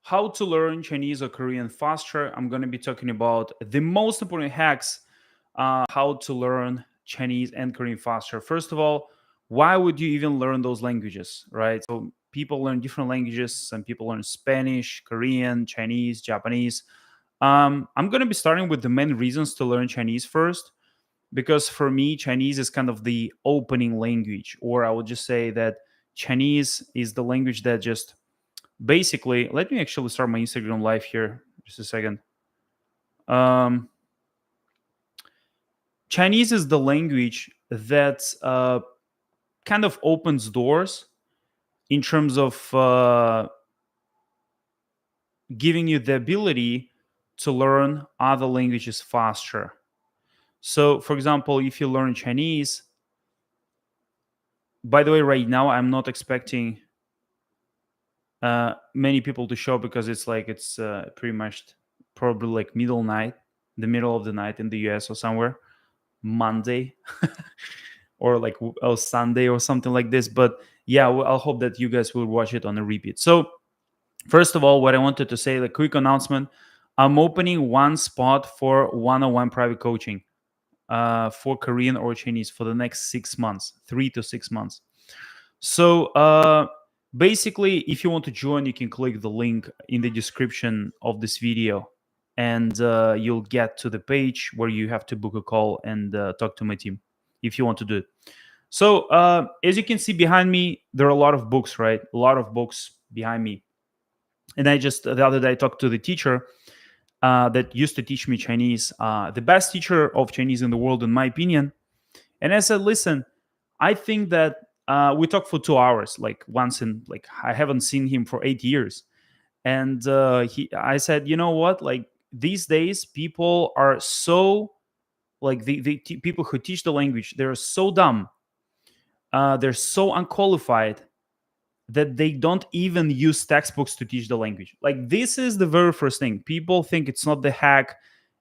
how to learn Chinese or Korean faster. I'm going to be talking about the most important hacks, how to learn Chinese and Korean faster. First of all, why would you even learn those languages, right? So people learn different languages. Some people learn Spanish, Korean, Chinese, Japanese. I'm going to be starting with the main reasons to learn Chinese first, because for me, Chinese is kind of the opening language, or I would just say that Chinese is the language that just basically, let me actually start my Instagram live here. Just a second. Um, Chinese is the language that kind of opens doors in terms of giving you the ability to learn other languages faster. So, for example, if you learn Chinese, by the way, right now I'm not expecting many people to show because it's pretty much probably like the middle of the night in the US or somewhere, Monday or like Sunday or something like this. But yeah, I'll hope that you guys will watch it on a repeat. So first of all, what I wanted to say, the quick announcement: I'm opening one spot for one-on-one private coaching for Korean or Chinese for the next 6 months, 3 to 6 months. So basically, if you want to join, you can click the link in the description of this video, and you'll get to the page where you have to book a call and talk to my team if you want to do it. So as you can see behind me, there are a lot of books, right? A lot of books behind me. And I just the other day I talked to the teacher that used to teach me Chinese, the best teacher of Chinese in the world, in my opinion. And I said, listen, I think that we talked for 2 hours, like once in, like, I haven't seen him for 8 years. And I said, you know what? Like these days, people are so, like people who teach the language, they're so dumb. They're so unqualified that they don't even use textbooks to teach the language. Like this is the very first thing. People think it's not the hack,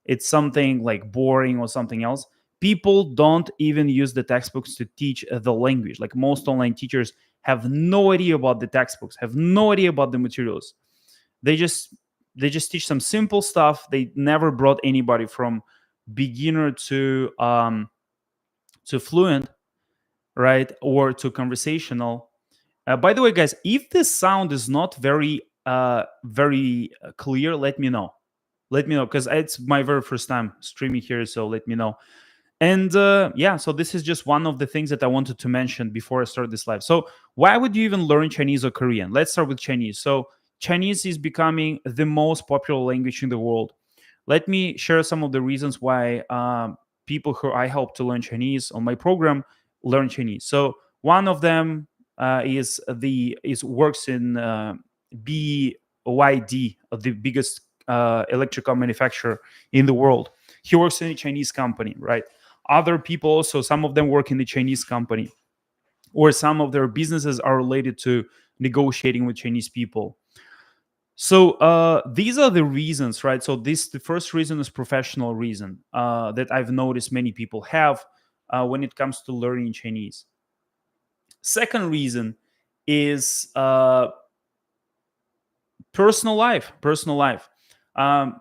it's something like boring or something else. People don't even use the textbooks to teach the language. Like most online teachers have no idea about the textbooks, have no idea about the materials. They just they just teach some simple stuff. They never brought anybody from beginner to fluent, right, or to conversational. By the way, guys, if this sound is not very clear, let me know. Let me know, because it's my very first time streaming here, so let me know. And yeah, so this is just one of the things that I wanted to mention before I start this live. So why would you even learn Chinese or Korean? Let's start with Chinese. So Chinese is becoming the most popular language in the world. Let me share some of the reasons why people who I help to learn Chinese on my program learn Chinese. So one of them is works in BYD, the biggest electrical manufacturer in the world. He works in a Chinese company, right? Other people also, some of them work in the Chinese company, or some of their businesses are related to negotiating with Chinese people. So these are the reasons, right? So the first reason is professional reason that I've noticed many people have when it comes to learning Chinese. Second reason is personal life. Personal life.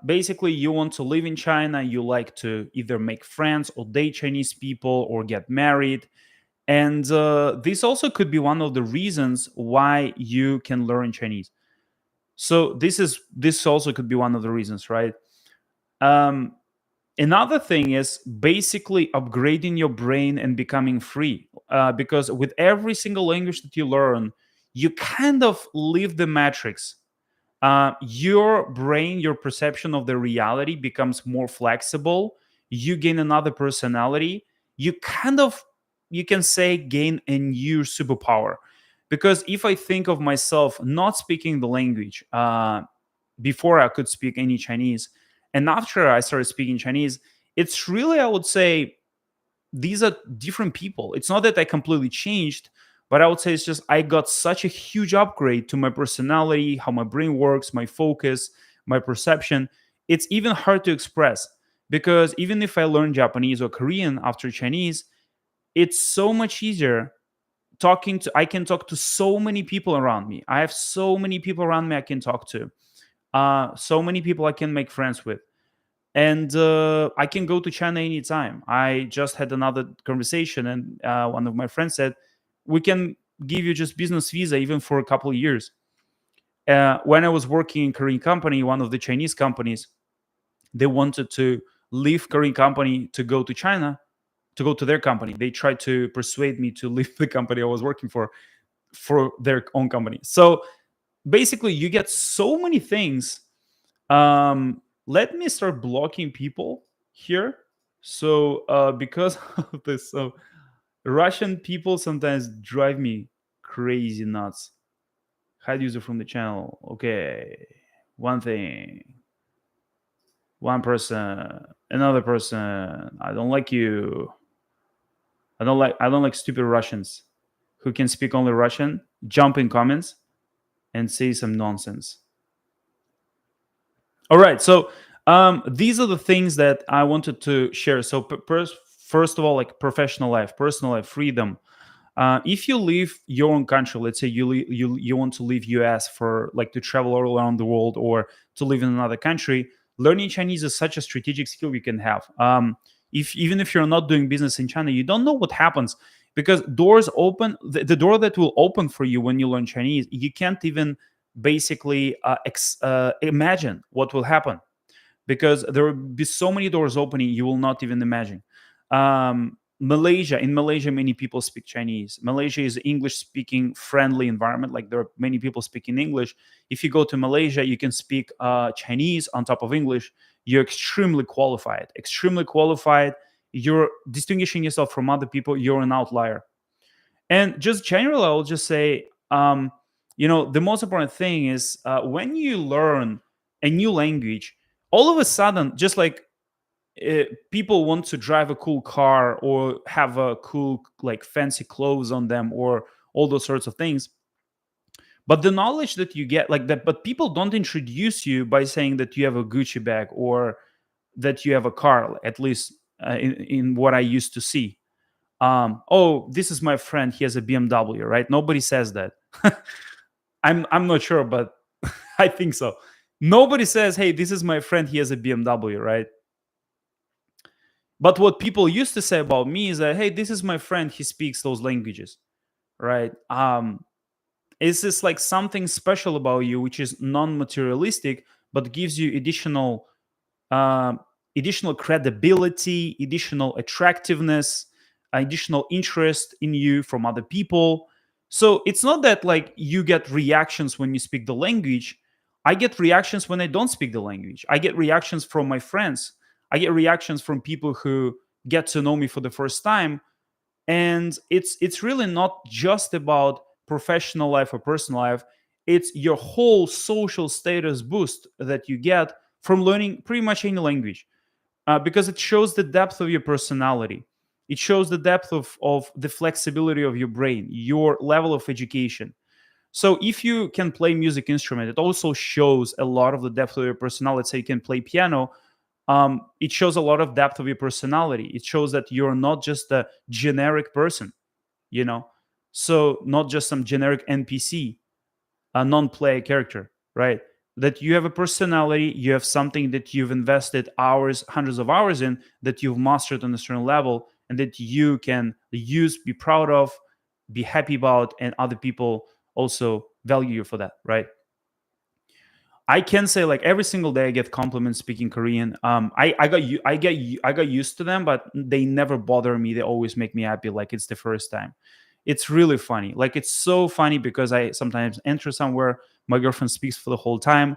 Basically, you want to live in China. You like to either make friends or date Chinese people or get married. And this also could be one of the reasons why you can learn Chinese. So this also could be one of the reasons, right? Um, Another thing is basically upgrading your brain and becoming free. Because with every single language that you learn, you kind of leave the matrix. Your brain, your perception of the reality becomes more flexible. You gain another personality. You kind of, you can say, gain a new superpower. Because if I think of myself not speaking the language before I could speak any Chinese, and after I started speaking Chinese, it's really, I would say, these are different people. It's not that I completely changed, but I would say it's just I got such a huge upgrade to my personality, how my brain works, my focus, my perception. It's even hard to express, because even if I learn Japanese or Korean after Chinese, it's so much easier I can talk to so many people around me. I have so many people around me I can talk to. So many people I can make friends with, and I can go to China anytime. I just had another conversation, and one of my friends said we can give you just business visa even for a couple of years. When I was working in Korean company, one of the Chinese companies, they wanted to leave Korean company to go to China, to go to their company. They tried to persuade me to leave the company I was working for their own company. So basically, you get so many things. Let me start blocking people here. So because of this, so Russian people sometimes drive me crazy nuts. Hide user from the channel. Okay, one thing, one person, another person. I don't like you. I don't like stupid Russians who can speak only Russian. Jump in comments and say some nonsense. All right, so these are the things that I wanted to share. So first of all, like professional life, personal life, freedom. If you leave your own country, let's say you want to leave US for like to travel all around the world or to live in another country, learning Chinese is such a strategic skill you can have. If even if you're not doing business in China, you don't know what happens because doors open. The door that will open for you when you learn Chinese, you can't even basically imagine what will happen because there will be so many doors opening you will not even imagine. In Malaysia, many people speak Chinese. Malaysia is an English speaking friendly environment. Like there are many people speaking English. If you go to Malaysia, you can speak Chinese on top of English. You're extremely qualified. Extremely qualified. You're distinguishing yourself from other people. You're an outlier. And just generally, I'll just say, the most important thing is when you learn a new language, all of a sudden, just like people want to drive a cool car or have a cool, like fancy clothes on them or all those sorts of things. But the knowledge that you get, like that, but people don't introduce you by saying that you have a Gucci bag or that you have a car, at least in what I used to see. Oh, this is my friend, he has a BMW, right? Nobody says that. I'm not sure, but I think so. Nobody says, hey, this is my friend, he has a BMW, right? But what people used to say about me is that, hey, this is my friend, he speaks those languages, right? It's just like something special about you, which is non-materialistic, but gives you um, additional credibility, additional attractiveness, additional interest in you from other people. So it's not that like you get reactions when you speak the language. I get reactions when I don't speak the language. I get reactions from my friends. I get reactions from people who get to know me for the first time. And it's really not just about professional life or personal life. It's your whole social status boost that you get from learning pretty much any language because it shows the depth of your personality. It shows the depth of the flexibility of your brain, your level of education. So if you can play music instrument, it also shows a lot of the depth of your personality. So you can play piano. It shows a lot of depth of your personality. It shows that you're not just a generic person, you know. So not just some generic NPC, a non-player character, right? That you have a personality, you have something that you've invested hours, hundreds of hours in, that you've mastered on a certain level, and that you can use, be proud of, be happy about, and other people also value you for that, right? I can say like every single day I get compliments speaking Korean. I got used to them, but they never bother me. They always make me happy, like it's the first time. It's really funny. Like it's so funny because I sometimes enter somewhere, my girlfriend speaks for the whole time,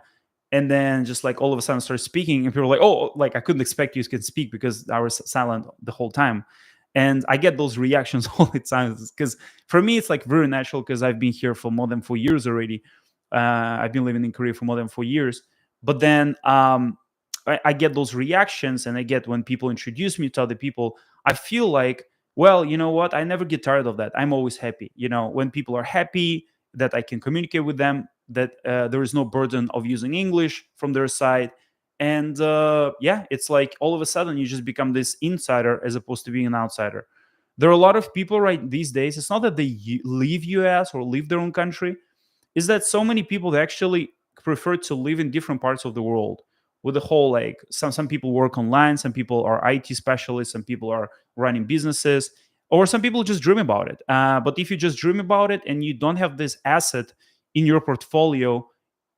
and then just like all of a sudden start speaking, and people are like, "Oh, like I couldn't expect you to speak because I was silent the whole time." And I get those reactions all the time because for me it's like very natural because I've been here for more than 4 years already. I've been living in Korea for more than 4 years. But then I get those reactions, and I get when people introduce me to other people, I feel like, well, you know what? I never get tired of that. I'm always happy. You know, when people are happy that I can communicate with them, that there is no burden of using English from their side. And yeah, it's like all of a sudden you just become this insider as opposed to being an outsider. There are a lot of people right these days. It's not that they leave US or leave their own country, is that so many people they actually prefer to live in different parts of the world. With the whole, like, some people work online, some people are IT specialists, some people are running businesses, or some people just dream about it. But if you just dream about it and you don't have this asset in your portfolio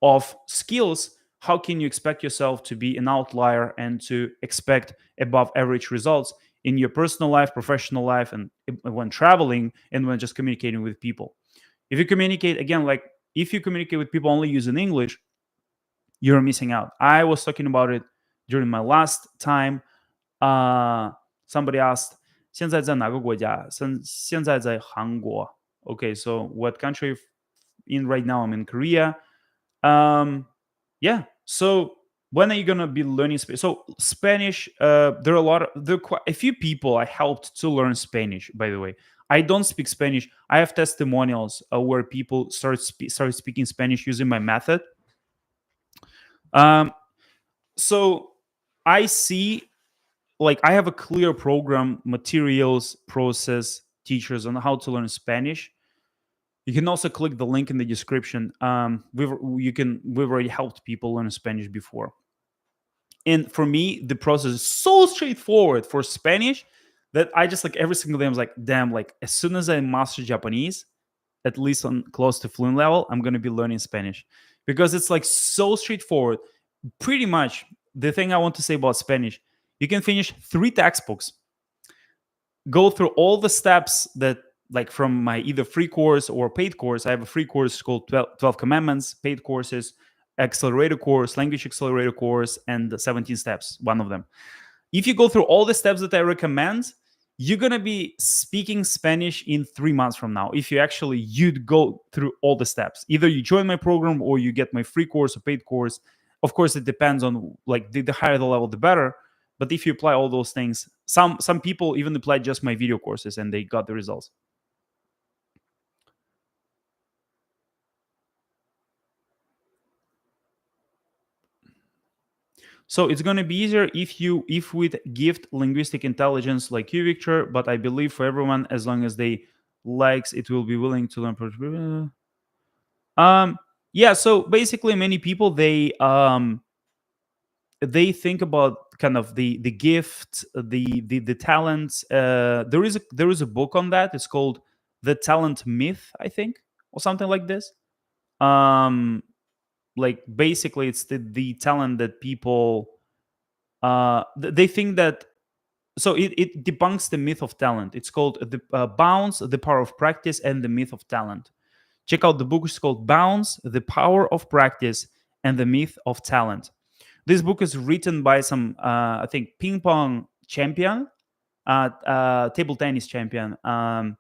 of skills, how can you expect yourself to be an outlier and to expect above average results in your personal life, professional life, and when traveling and when just communicating with people? If you communicate, again, like, if you communicate with people only using English, you're missing out. I was talking about it during my last time. Somebody asked, 现在在哪个国家？现在在韩国。Okay, so what country in right now? I'm in Korea. Yeah. So when are you gonna be learning Spanish? So Spanish, there are a lot of there are quite a few people I helped to learn Spanish. By the way, I don't speak Spanish. I have testimonials where people started speaking Spanish using my method. Um, so I see, like, I have a clear program, materials, process, teachers on how to learn Spanish. You can also click the link in the description. We've already helped people learn Spanish before. And for me, the process is so straightforward for Spanish that I just, like, every single day I was like, damn, like, as soon as I master Japanese, at least on close to fluent level, I'm gonna be learning Spanish. Because it's like so straightforward. Pretty much the thing I want to say about Spanish, you can finish 3 textbooks, go through all the steps that, like, from my either free course or paid course. I have a free course called 12 Commandments, paid courses, accelerator course, language accelerator course, and the 17 steps, one of them. If you go through all the steps that I recommend, you're gonna be speaking Spanish in 3 months from now. If you'd go through all the steps, either you join my program or you get my free course or paid course. Of course, it depends on, like, the higher the level, the better. But if you apply all those things, some people even applied just my video courses and they got the results. So it's going to be easier if with gift linguistic intelligence like you, Victor. But I believe for everyone, as long as they likes, it will be willing to learn. Yeah. So basically, many people, they think about kind of the gift, the talents. There is a book on that. It's called The Talent Myth, I think, or something like this. Um, like, basically, it's the talent that people they think that. So it debunks the myth of talent. It's called the Bounds, the Power of Practice, and the Myth of Talent. Check out the book. It's called Bounds, the Power of Practice, and the Myth of Talent. This book is written by some, I think, ping pong champion, table tennis champion, and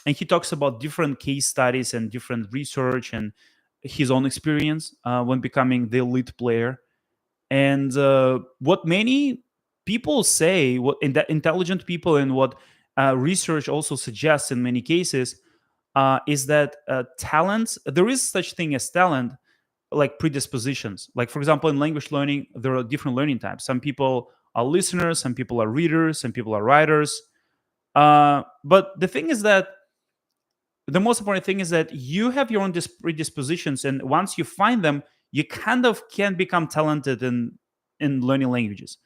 he talks about different case studies and different research and his own experience when becoming the elite player. And what many people say, what intelligent people, and what research also suggests in many cases, is that talents, there is such thing as talent, like predispositions. Like, for example, in language learning, there are different learning types. Some people are listeners, some people are readers, some people are writers. But the thing is that the most important thing is that you have your own predispositions, and once you find them, you kind of can become talented in learning languages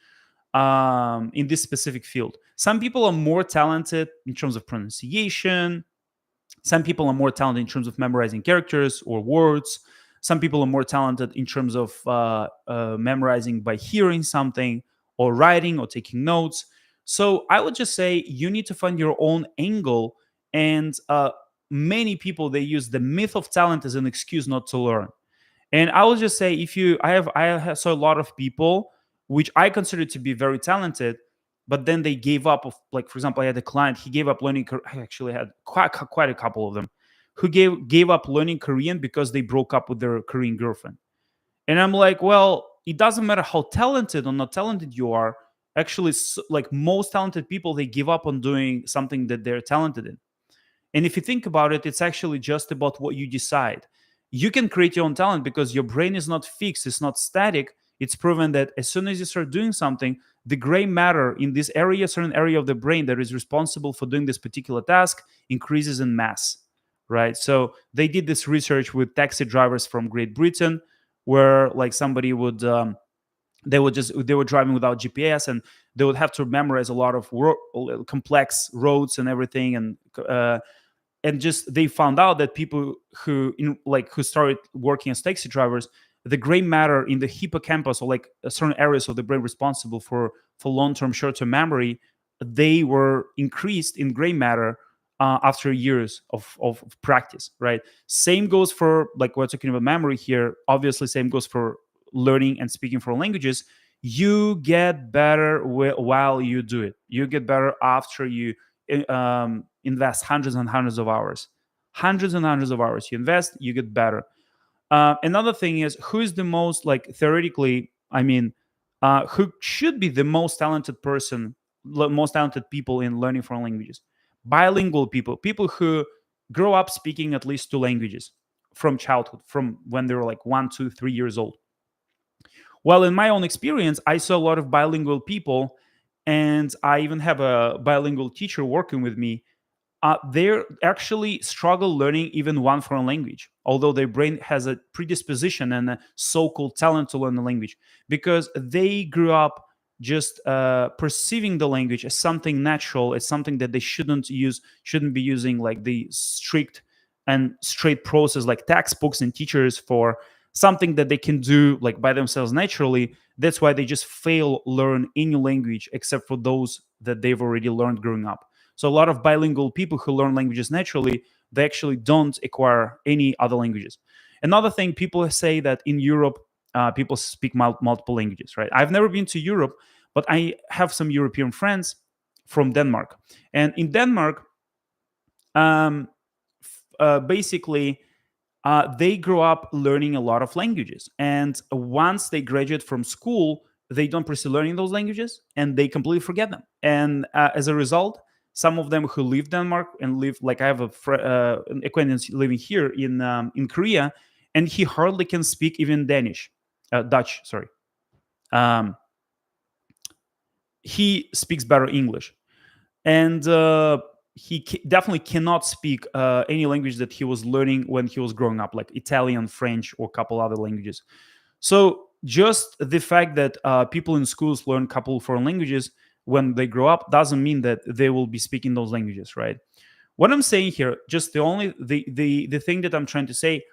in this specific field. Some people are more talented in terms of pronunciation. Some people are more talented in terms of memorizing characters or words. Some people are more talented in terms of memorizing by hearing something or writing or taking notes. So I would just say you need to find your own angle. And many people, they use the myth of talent as an excuse not to learn. And I would just say, if you, I saw a lot of people which I consider to be very talented, but then they gave up. Like, for example, I had a client, he gave up learning. I actually had quite a couple of them who gave up learning Korean because they broke up with their Korean girlfriend. And I'm like, well, it doesn't matter how talented or not talented you are. Actually, like, most talented people, they give up on doing something that they're talented in. And if you think about it, it's actually just about what you decide. You can create your own talent because your brain is not fixed, it's not static. It's proven that as soon as you start doing something, the gray matter in this area, certain area of the brain that is responsible for doing this particular task, increases in mass, right? So they did this research with taxi drivers from Great Britain, where like somebody would they were driving without GPS, and they would have to memorize a lot of complex roads and everything, and just they found out that people who started working as taxi drivers, the gray matter in the hippocampus, or like certain areas of the brain responsible for long-term short-term memory, they were increased in gray matter after years of practice, right? Same goes for, like, we're talking about memory here, obviously same goes for learning and speaking foreign languages. You get better while you do it. You get better after you invest hundreds and hundreds of hours. Hundreds and hundreds of hours you invest, you get better. Another thing is, who is the most, like, theoretically, I mean, who should be the most talented person, most talented people in learning foreign languages? Bilingual people, people who grow up speaking at least two languages from childhood, from when they were like 1, 2, 3 years old. Well, in my own experience, I saw a lot of bilingual people, and I even have a bilingual teacher working with me. They actually struggle learning even one foreign language, although their brain has a predisposition and a so-called talent to learn the language, because they grew up just perceiving the language as something natural, as something that they shouldn't be using like the strict and straight process like textbooks and teachers for, something that they can do like by themselves naturally. That's why they just fail learn any language except for those that they've already learned growing up. So a lot of bilingual people who learn languages naturally, they actually don't acquire any other languages. Another thing, people say that in Europe, people speak multiple languages, right? I've never been to Europe, but I have some European friends from Denmark. And in Denmark, basically, they grow up learning a lot of languages. And once they graduate from school, they don't pursue learning those languages and they completely forget them. And as a result, some of them who leave Denmark and live, like I have an acquaintance living here in Korea, and he hardly can speak even Dutch, sorry. Um, he speaks better English. And he definitely cannot speak any language that he was learning when he was growing up, like Italian, French, or a couple other languages. So just the fact that people in schools learn a couple foreign languages when they grow up doesn't mean that they will be speaking those languages, right? What I'm saying here, just the thing that I'm trying to say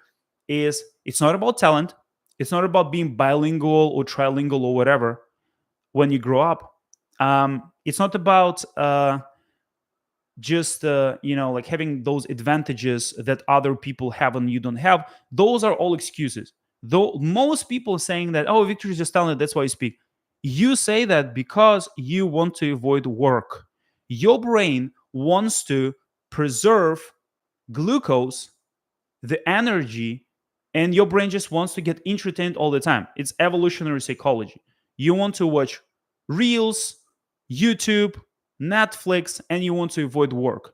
is, it's not about talent, it's not about being bilingual or trilingual or whatever when you grow up. It's not about just like having those advantages that other people have and you don't have. Those are all excuses. Though most people saying that, oh, Victor is just talented, that's why you speak. You say that because you want to avoid work. Your brain wants to preserve glucose, the energy, and your brain just wants to get entertained all the time. It's evolutionary psychology. You want to watch reels, YouTube, Netflix, and you want to avoid work.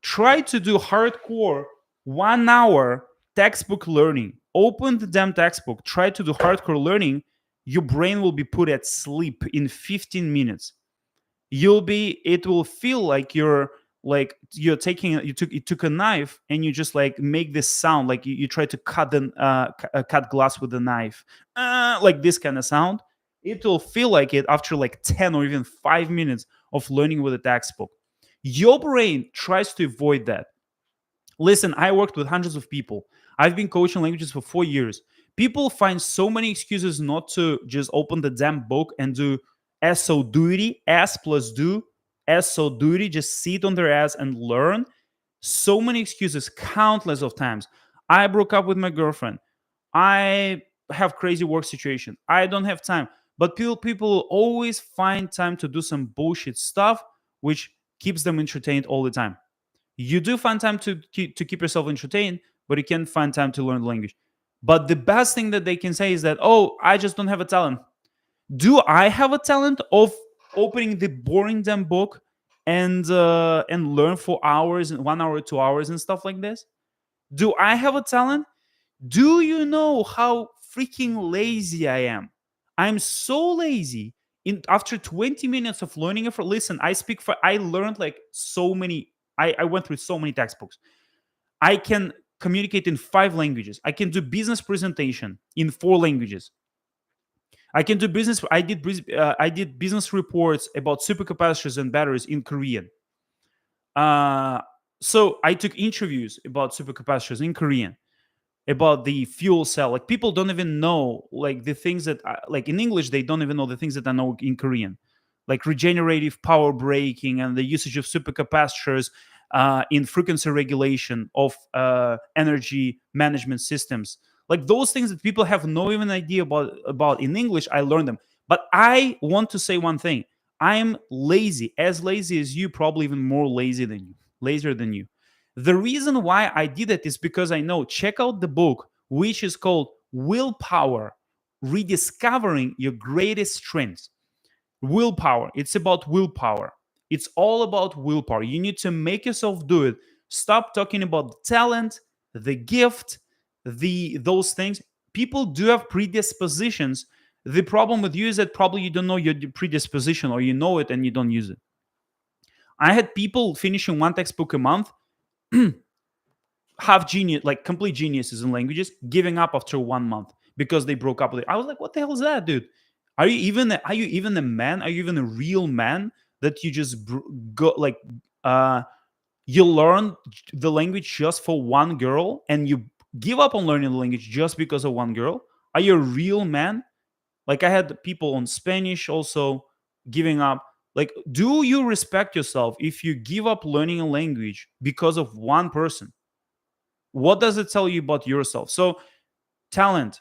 Try to do hardcore 1 hour textbook learning. Open the damn textbook, try to do hardcore learning. Your brain will be put at sleep in 15 minutes. It will feel like you're taking you took a knife and you just like make this sound, like you try to cut glass with a knife, like this kind of sound. It will feel like it after like 10 or even 5 minutes of learning with a textbook. Your brain tries to avoid that. Listen, I worked with hundreds of people. I've been coaching languages for 4 years. People find so many excuses not to just open the damn book and do SO duty, S plus do, SO duty, just sit on their ass and learn. So many excuses, countless of times. I broke up with my girlfriend. I have crazy work situation. I don't have time. But people always find time to do some bullshit stuff, which keeps them entertained all the time. You do find time to keep yourself entertained, but you can't find time to learn the language. But the best thing that they can say is that, oh, I just don't have a talent. Do I have a talent of opening the boring damn book and learn for hours and 1 hour, 2 hours and stuff like this? Do I have a talent? Do you know how freaking lazy I am? I'm so lazy. After 20 minutes of learning, listen, I learned like so many. I went through so many textbooks. I can communicate in 5 languages. I can do business presentation in 4 languages. I can do business. I did business reports about supercapacitors and batteries in Korean. Uh, so I took interviews about supercapacitors in Korean, about the fuel cell. Like, people don't even know like the things that like in English they don't even know the things that I know in Korean, like regenerative power braking and the usage of supercapacitors in frequency regulation of energy management systems. Like, those things that people have no even idea about in English, I learned them. But I want to say one thing: I'm lazy, as lazy as you, probably even more lazier than you. The reason why I did it is because I know, check out the book, which is called Willpower: Rediscovering Your Greatest Strengths. Willpower. It's about willpower. It's all about willpower. You need to make yourself do it. Stop talking about the talent, the gift, those things. People do have predispositions. The problem with you is that probably you don't know your predisposition, or you know it and you don't use it. I had people finishing 1 textbook a month, half genius, like complete geniuses in languages, giving up after 1 month because they broke up with it. I was like, what the hell is that, dude? Are you even a man? Are you even a real man that you just go like you learn the language just for one girl and you give up on learning the language just because of one girl? Are you a real man? Like, I had people on Spanish also giving up. Like, do you respect yourself if you give up learning a language because of one person? What does it tell you about yourself? So, talent,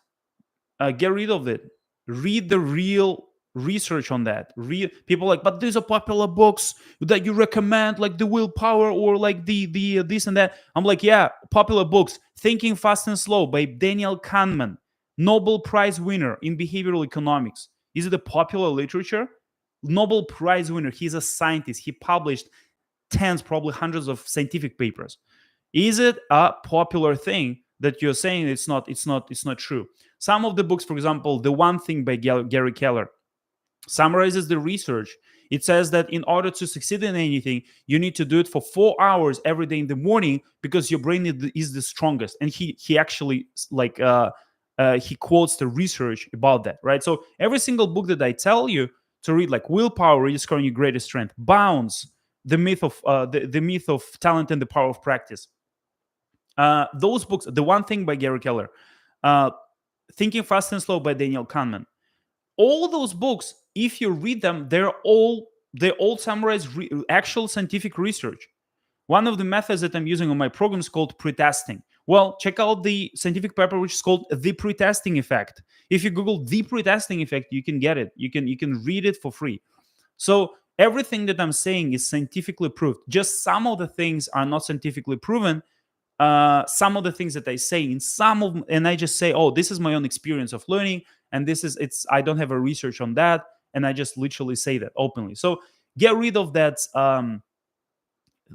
get rid of it. Read the real research on that. People like, but these are popular books that you recommend, like the Willpower or like the this and that. I'm like, yeah, popular books. Thinking Fast and Slow by Daniel Kahneman, Nobel Prize winner in behavioral economics. Is it a popular literature? Nobel Prize winner. He's a scientist. He published tens, probably hundreds of scientific papers. Is it a popular thing that you're saying it's not true? Some of the books, for example, The One Thing by Gary Keller, summarizes the research. It says that in order to succeed in anything, you need to do it for 4 hours every day in the morning because your brain is the strongest. And he actually like he quotes the research about that, right? So every single book that I tell you to read, like Willpower, Rediscovering Your Greatest Strength, Bounds, the myth of talent and the power of practice. Those books, The One Thing by Gary Keller, uh, Thinking Fast and Slow by Daniel Kahneman, all those books, if you read them, they all summarize actual scientific research. One of the methods that I'm using on my program is called pretesting. Well, check out the scientific paper which is called The Pretesting Effect. If you Google The Pretesting Effect, you can get it. You can read it for free. So everything that I'm saying is scientifically proved. Just some of the things are not scientifically proven. Some of the things that I say and I just say, oh, this is my own experience of learning, and I don't have a research on that, and I just literally say that openly. So get rid of that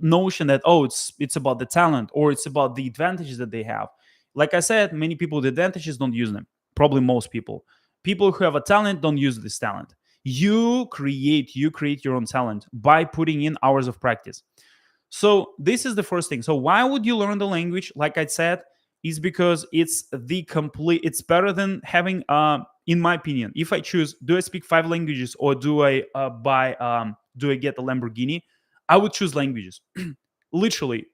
notion that, oh, it's about the talent or it's about the advantages that they have. Like I said, many people with advantages don't use them. Probably most people who have a talent don't use this talent. You create your own talent by putting in hours of practice. So this is the first thing. So why would you learn the language? Like I said, is because it's better than having in my opinion, if I choose, do I speak 5 languages or do I do I get a Lamborghini? I would choose languages. Literally.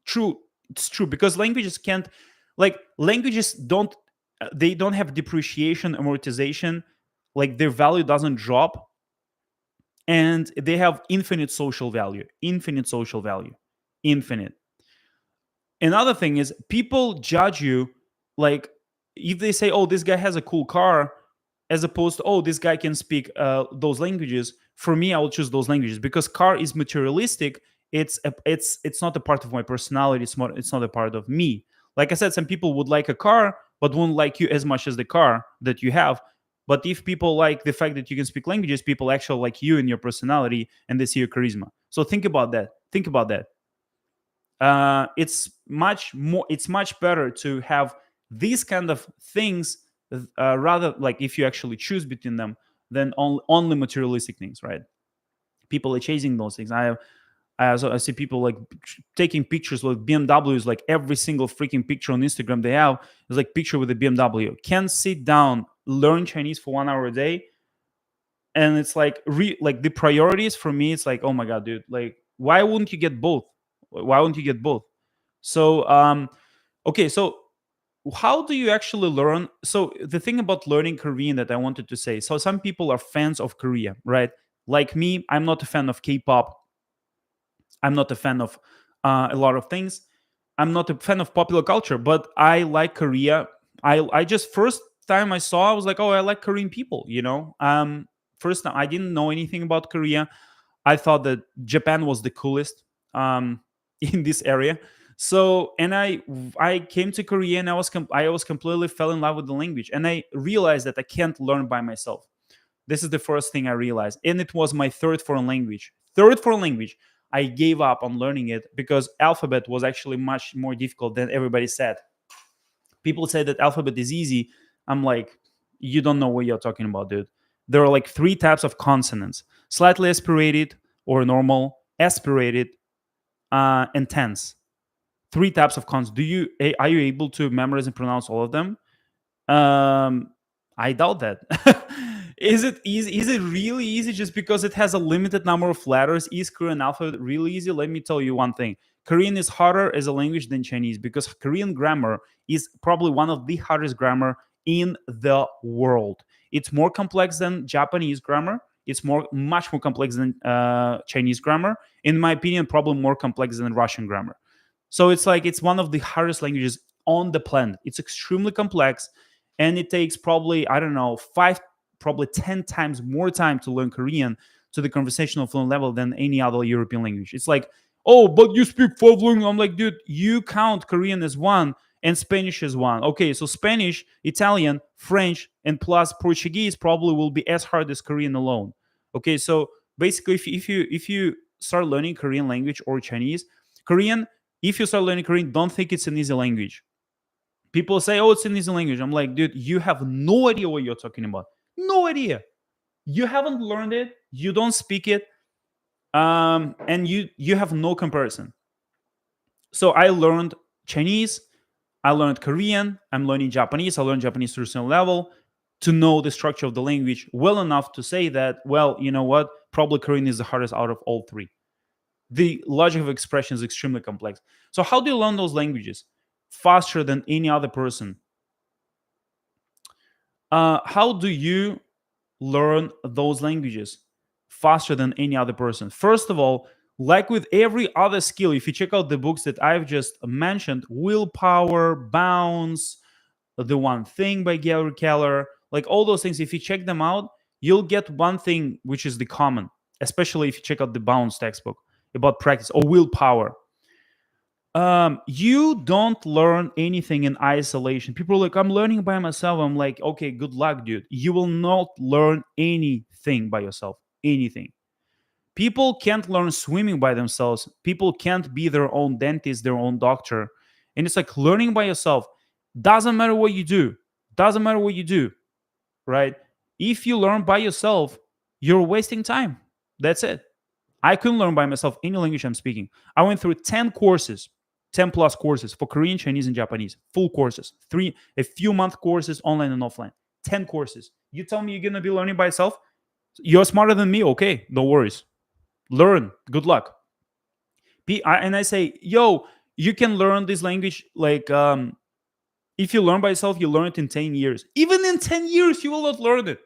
True. It's true, because languages don't have depreciation, amortization, like their value doesn't drop, and they have infinite social value. Infinite. Another thing is, people judge you, like, if they say, oh, this guy has a cool car, as opposed to, oh, this guy can speak those languages. For me, I will choose those languages because car is materialistic. It's not a part of my personality. It's not a part of me. Like I said, some people would like a car but won't like you as much as the car that you have. But if people like the fact that you can speak languages, people actually like you and your personality, and they see your charisma. So think about that. It's much better to have these kind of things, rather, like, if you actually choose between them, than only materialistic things, right? People are chasing those things. So I see people like taking pictures with BMWs, like every single freaking picture on Instagram they have is like picture with a BMW. Can't sit down, learn Chinese for 1 hour a day, and it's like like the priorities for me. It's like, oh my god, dude, like why wouldn't you get both? Why wouldn't you get both? So okay, so how do you actually learn? So the thing about learning Korean that I wanted to say, so some people are fans of Korea, right? Like me, I'm not a fan of K-pop. I'm not a fan of a lot of things. I'm not a fan of popular culture, but I like Korea. I just first time I saw, I was like, oh, I like Korean people. First time I didn't know anything about Korea. I thought that Japan was the coolest in this area. So, and I came to Korea, and I was completely fell in love with the language, and I realized that I can't learn by myself. This is the first thing I realized. And it was my third foreign language. Third foreign language. I gave up on learning it because alphabet was actually much more difficult than everybody said. People say that alphabet is easy. I'm like, you don't know what you're talking about, dude. There are like three types of consonants: slightly aspirated or normal, aspirated, and tense. Three types of consonants. Are you able to memorize and pronounce all of them? I doubt that. Is it easy? Is it really easy just because it has a limited number of letters? Is Korean alphabet really easy? Let me tell you one thing. Korean is harder as a language than Chinese because Korean grammar is probably one of the hardest grammar in the world. It's more complex than Japanese grammar. It's much more complex than Chinese grammar. In my opinion, probably more complex than Russian grammar. So it's like it's one of the hardest languages on the planet. It's extremely complex, and it takes probably, I don't know, probably 10 times more time to learn Korean to the conversational fluent level than any other European language. It's like, oh, but you speak five languages. I'm like, dude, you count Korean as one and Spanish as one. Okay, so Spanish, Italian, French, and plus Portuguese probably will be as hard as Korean alone. Okay, so basically, if you start learning Korean language or Chinese, Korean, if you start learning Korean, don't think it's an easy language. People say, oh, it's an easy language. I'm like, dude, you have no idea what you're talking about. No idea. You haven't learned it. You don't speak it. And you have no comparison. So I learned Chinese. I learned Korean. I'm learning Japanese. I learned Japanese to a certain level to know the structure of the language well enough to say that, well, you know what? Probably Korean is the hardest out of all three. The logic of expression is extremely complex. So how do you learn those languages faster than any other person? How do you learn those languages faster than any other person? First of all, like with every other skill, if you check out the books that I've just mentioned, Willpower, Bounce, The One Thing by Gary Keller, like all those things, if you check them out, you'll get one thing which is the common, especially if you check out the Bounce textbook about practice or willpower. You don't learn anything in isolation. People are like, I'm learning by myself. I'm like, okay, good luck, dude. You will not learn anything by yourself. Anything. People can't learn swimming by themselves. People can't be their own dentist, their own doctor. And it's like learning by yourself. Doesn't matter what you do. Doesn't matter what you do, right? If you learn by yourself, you're wasting time. That's it. I couldn't learn by myself any language I'm speaking. I went through 10 courses, 10 plus courses for Korean, Chinese, and Japanese. Full courses. A few month courses, online and offline. 10 courses. You tell me you're going to be learning by yourself? You're smarter than me. Okay, no worries. Learn. Good luck. And I say, yo, you can learn this language like if you learn by yourself, you learn it in 10 years. Even in 10 years, you will not learn it.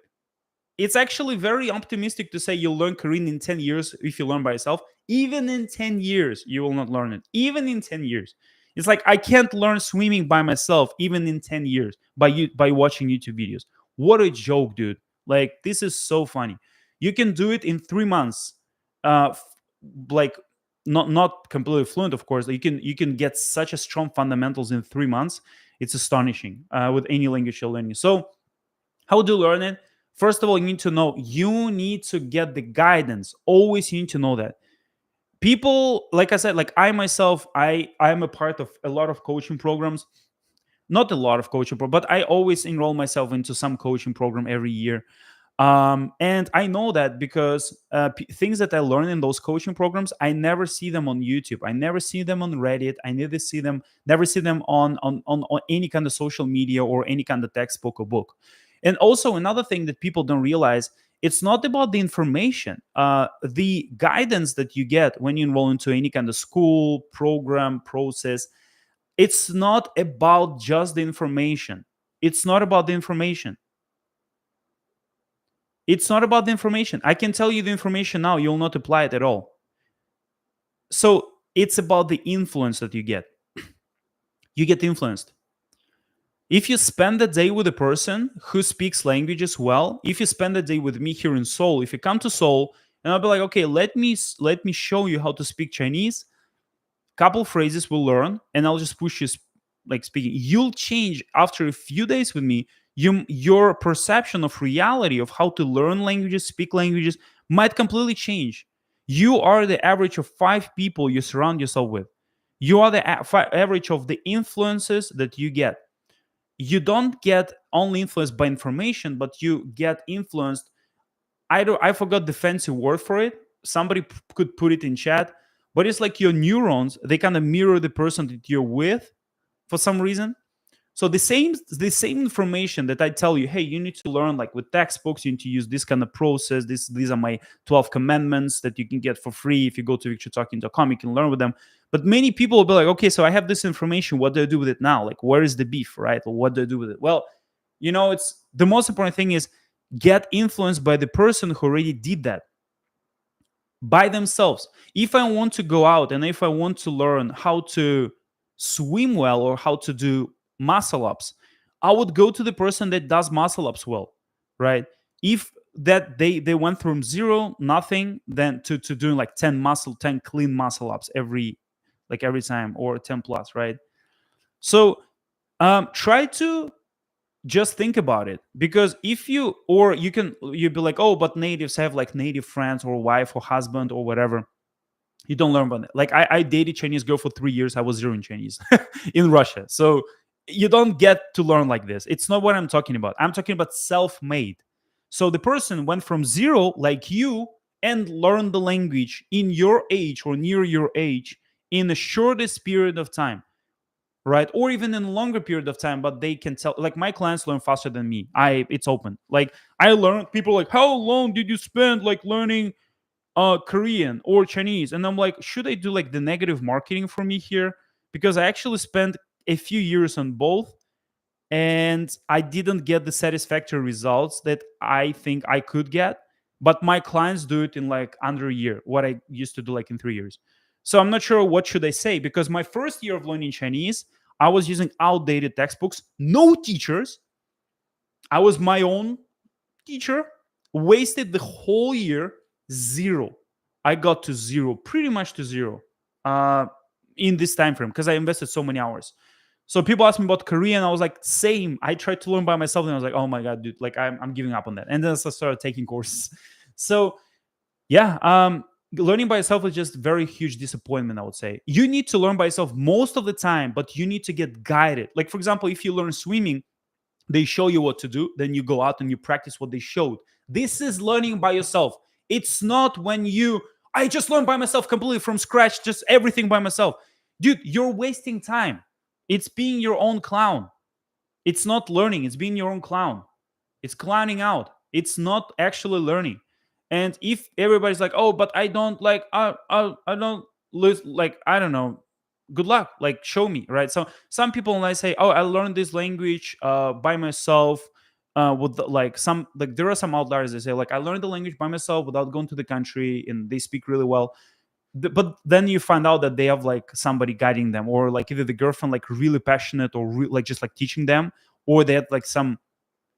It's actually very optimistic to say you'll learn Korean in 10 years if you learn by yourself. Even in 10 years, you will not learn it. Even in 10 years. It's like I can't learn swimming by myself even in 10 years by watching YouTube videos. What a joke, dude. Like, this is so funny. You can do it in 3 months. Like, not completely fluent, of course. You can get such a strong fundamentals in 3 months. It's astonishing with any language you're learning. So how do you learn it? First of all, you need to get the guidance. Always you need to know that. People, like I said, like I myself, I'm a part of a lot of coaching programs. Not a lot of coaching but I always enroll myself into some coaching program every year. And I know that because things that I learn in those coaching programs, I never see them on YouTube. I never see them on Reddit. I never see them on any kind of social media or any kind of textbook or book. And also another thing that people don't realize, it's not about the information. The guidance that you get when you enroll into any kind of school, program, process, it's not about just the information. It's not about the information. It's not about the information. I can tell you the information now, you'll not apply it at all. So it's about the influence that you get. You get influenced. If you spend the day with a person who speaks languages well, if you spend the day with me here in Seoul, if you come to Seoul and I'll be like, okay, let me show you how to speak Chinese. Couple phrases we'll learn, and I'll just push you like speaking. You'll change after a few days with me. Your perception of reality of how to learn languages, speak languages might completely change. You are the average of 5 people you surround yourself with. You are the average of the influences that you get. You don't get only influenced by information, but you get influenced. I forgot the fancy word for it. Somebody could put it in chat, but it's like your neurons, they kind of mirror the person that you're with for some reason. So the same information that I tell you, hey, you need to learn like with textbooks, you need to use this kind of process. These are my 12 commandments that you can get for free if you go to victortalking.com. You can learn with them. But many people will be like, okay, so I have this information. What do I do with it now? Like, where is the beef, right? Or what do I do with it? Well, it's the most important thing is get influenced by the person who already did that by themselves. If I want to go out and if I want to learn how to swim well or how to do muscle ups, I would go to the person that does muscle ups well, right? If that they went from zero, nothing, then to doing like 10 clean muscle ups every time, or 10 plus, right? So try to just think about it, because if you or you'd be like, oh, but natives have like native friends or wife or husband or whatever. You don't learn about it. Like I dated Chinese girl for 3 years. I was zero in Chinese in Russia. So you don't get to learn like this. It's not what I'm talking about. I'm talking about self-made. So the person went from zero like you and learned the language in your age or near your age in the shortest period of time, right? Or even in a longer period of time, but they can tell. Like my clients learn faster than me. It's open. Like I learned, people are like, how long did you spend like learning Korean or Chinese? And I'm like, should I do like the negative marketing for me here? Because I actually spent a few years on both, and I didn't get the satisfactory results that I think I could get. But my clients do it in like under a year, what I used to do like in 3 years. So I'm not sure what should I say, because my first year of learning Chinese, I was using outdated textbooks, no teachers. I was my own teacher, wasted the whole year, zero. I got to zero, pretty much to zero, uh, in this time frame because I invested so many hours. So people asked me about Korean. I was like, same. I tried to learn by myself, and I was like, oh my god, dude, like I'm giving up on that. And then I started taking courses. So yeah, learning by yourself is just very huge disappointment. I would say you need to learn by yourself most of the time, but you need to get guided. Like for example, if you learn swimming, they show you what to do, then you go out and you practice what they showed. This is learning by yourself. It's not when I just learned by myself completely from scratch, just everything by myself. Dude, you're wasting time. It's being your own clown. It's not learning, it's being your own clown. It's clowning out. It's not actually learning. And if everybody's like, oh, but I don't like, I don't lose, like, I don't know, good luck, like show me, right? So some people when I say, oh, I learned this language by myself, with like some, like there are some outliers, they say like I learned the language by myself without going to the country, and they speak really well. But then you find out that they have like somebody guiding them, or like either the girlfriend like really passionate, or like just like teaching them, or they had like some,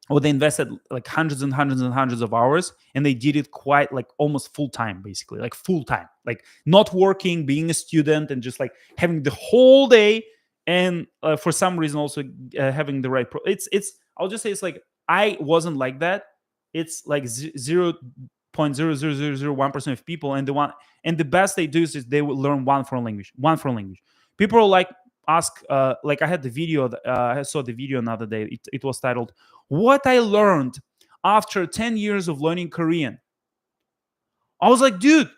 or they invested like hundreds and hundreds and hundreds of hours, and they did it quite like almost full time, basically like full time, like not working, being a student, and just like having the whole day. And for some reason also having the right it's I'll just say it's like I wasn't like that. It's like 0.00001% of people, and the best they do is they will learn one foreign language. People are like ask, like I had the video, I saw the video another day. It was titled "What I Learned after 10 years of learning Korean. I was like, dude,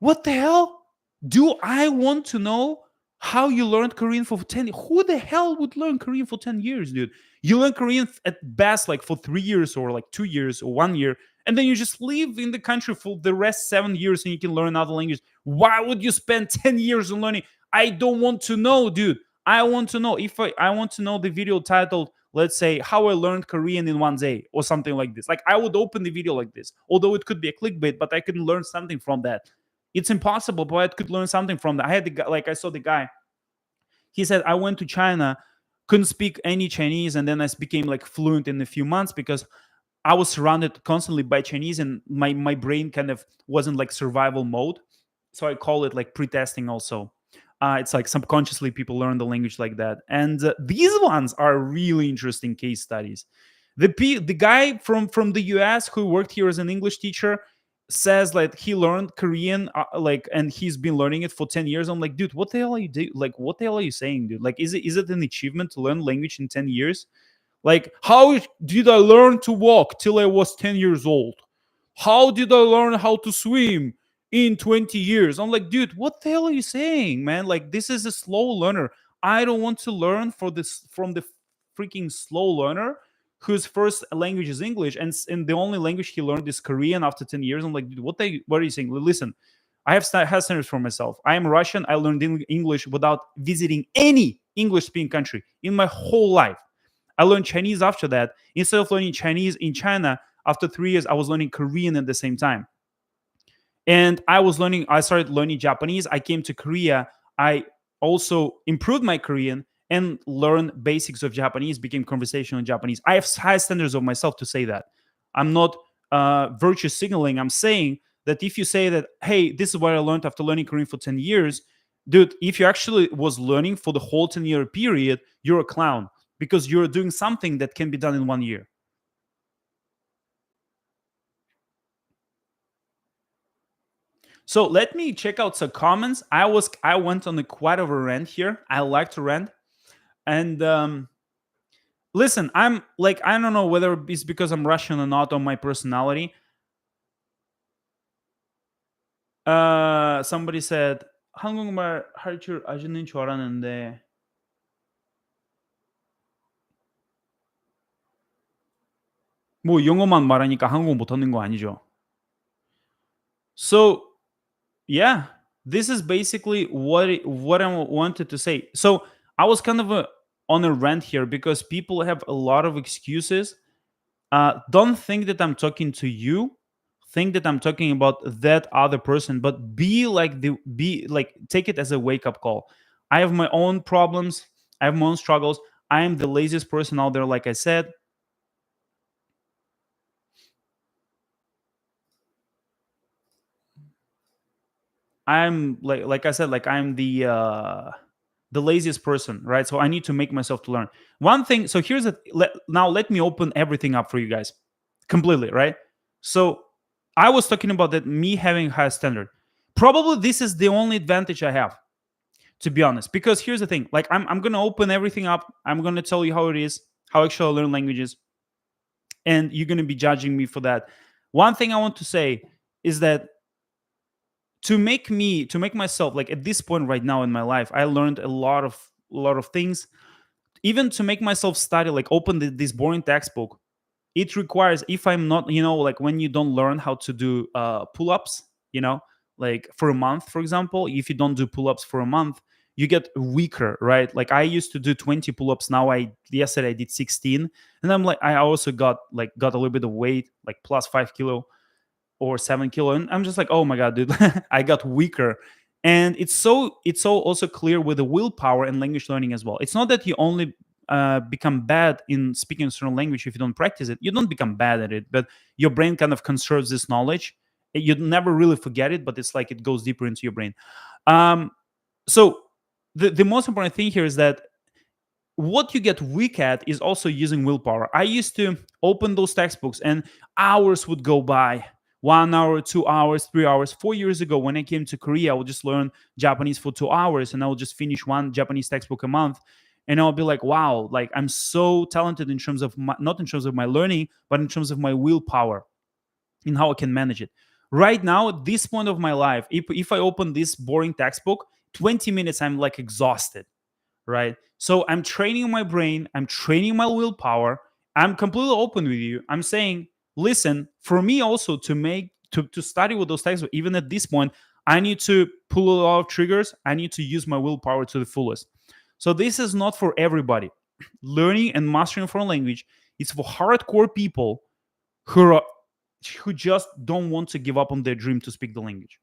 what the hell? Do I want to know how you learned Korean for 10? Who the hell would learn Korean for 10 years, dude? You learn Korean at best like for 3 years or like 2 years or 1 year, and then you just live in the country for the rest 7 years and you can learn another language. Why would you spend 10 years on learning? I don't want to know, dude. I want to know if I want to know the video titled, let's say, how I learned Korean in 1 day or something like this. Like I would open the video like this, although it could be a clickbait, but I could learn something from that. It's impossible, but I could learn something from that. I had the guy, like I saw the guy. He said I went to China, couldn't speak any Chinese, and then I became like fluent in a few months because I was surrounded constantly by Chinese, and my brain kind of wasn't like survival mode. So I call it like pre-testing also. It's like subconsciously people learn the language like that, and these ones are really interesting case studies. The guy from the US who worked here as an English teacher says like he learned Korean like, and he's been learning it for 10 years. I'm like, dude, what the hell are you do? Like, what the hell are you saying, dude? Like, is it an achievement to learn language in 10 years? Like, how did I learn to walk till I was 10 years old? How did I learn how to swim in 20 years? I'm like, dude, what the hell are you saying, man? Like, this is a slow learner. I don't want to learn for this from the freaking slow learner whose first language is English, and the only language he learned is Korean after 10 years. I'm like, dude, what are you saying? Listen, I have standards for myself. I am Russian. I learned English without visiting any English speaking country in my whole life. I learned Chinese after that. Instead of learning Chinese in China, after 3 years, I was learning Korean at the same time. And I started learning Japanese. I came to Korea. I also improved my Korean and learned basics of Japanese, became conversational in Japanese. I have high standards of myself to say that. I'm not virtue signaling. I'm saying that if you say that, hey, this is what I learned after learning Korean for 10 years, dude, if you actually was learning for the whole 10-year period, you're a clown because you're doing something that can be done in 1 year. So let me check out some comments. I went on a quite of a rant here. I like to rant. And listen, I'm like, I don't know whether it's because I'm Russian or not, on my personality. Somebody said 한국말 할 줄 아시는 줄 알았는데. 뭐 영어만 말하니까 한국어 못하는 거 아니죠? So yeah, this is basically what I wanted to say. So I was kind of on a rant here because people have a lot of excuses. Don't think that I'm talking to you. Think that I'm talking about that other person, but be like, take it as a wake up call. I have my own problems. I have my own struggles. I am the laziest person out there, like I said. I'm like I said, like I'm the laziest person, right? So I need to make myself to learn. One thing, so here's now let me open everything up for you guys completely, right? So I was talking about that me having high standard. Probably this is the only advantage I have, to be honest. Because here's the thing, like I'm gonna open everything up. I'm gonna tell you how it is, how actually I learn languages, and you're gonna be judging me for that. One thing I want to say is that to make myself, like at this point right now in my life, I learned a lot of things. Even to make myself study, like open this boring textbook, it requires, if I'm not, like when you don't learn how to do pull-ups, like for a month, for example, if you don't do pull-ups for a month, you get weaker, right? Like I used to do 20 pull-ups. Now yesterday I did 16, and I'm like, I also got a little bit of weight, like plus 5 kilo or 7 kilo, and I'm just like, oh my god, dude, I got weaker. And it's so also clear with the willpower and language learning as well. It's not that you only become bad in speaking a certain language if you don't practice it. You don't become bad at it, but your brain kind of conserves this knowledge. You never really forget it, but it's like it goes deeper into your brain. So the most important thing here is that what you get weak at is also using willpower. I used to open those textbooks and hours would go by. 1 hour, 2 hours, 3 hours. 4 years ago, when I came to Korea, I would just learn Japanese for 2 hours and I would just finish one Japanese textbook a month. and I'll be like, wow, like I'm so talented in terms of not in terms of my learning, but in terms of my willpower, in how I can manage it. Right now, at this point of my life, if I open this boring textbook, 20 minutes I'm like exhausted, right? So I'm training my brain, I'm training my willpower. I'm completely open with you. I'm saying, listen, for me also to study with those textbooks, even at this point, I need to pull a lot of triggers. I need to use my willpower to the fullest. So this is not for everybody. Learning and mastering a foreign language is for hardcore people who are, who just don't want to give up on their dream to speak the language.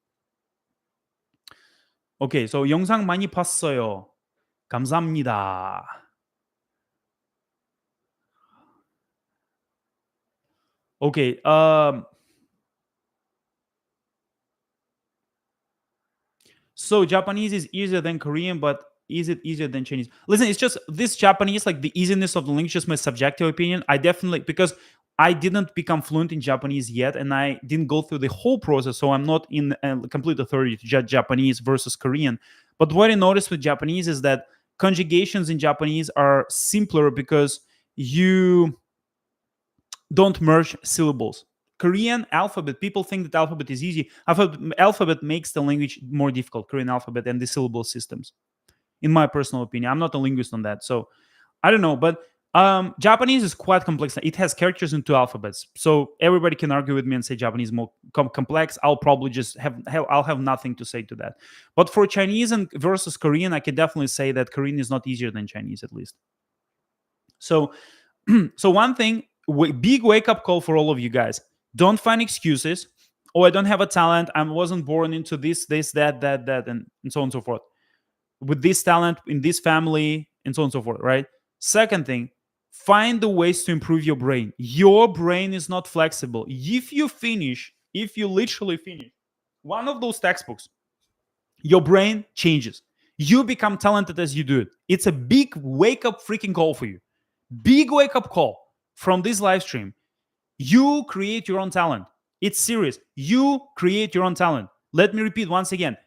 Okay, so 영상 많이 봤어요. 감사합니다. Okay, so Japanese is easier than Korean, but is it easier than Chinese? Listen, it's just this Japanese, like the easiness of the language, just my subjective opinion. I definitely, because I didn't become fluent in Japanese yet, and I didn't go through the whole process, so I'm not in complete authority to judge Japanese versus Korean. But what I noticed with Japanese is that conjugations in Japanese are simpler because you don't merge syllables. Korean alphabet, people think that alphabet is easy. Alphabet makes the language more difficult, Korean alphabet and the syllable systems, in my personal opinion. I'm not a linguist on that, so I don't know. But Japanese is quite complex. It has characters in two alphabets, so everybody can argue with me and say Japanese is more complex. I'll probably just I'll have nothing to say to that. But for Chinese and versus Korean, I can definitely say that Korean is not easier than Chinese, at least. So, so one thing, big wake up call for all of you guys: don't find excuses. Oh, I don't have a talent. I wasn't born into this, that, and so on and so forth. With this talent in this family, and so on and so forth. Right. Second thing, find the ways to improve your brain. Your brain is not flexible. If you literally finish one of those textbooks, your brain changes. You become talented as you do it. It's a big wake up freaking call for you. Big wake up call from this live stream. You create your own talent. It's serious. You create your own talent. Let me repeat once again.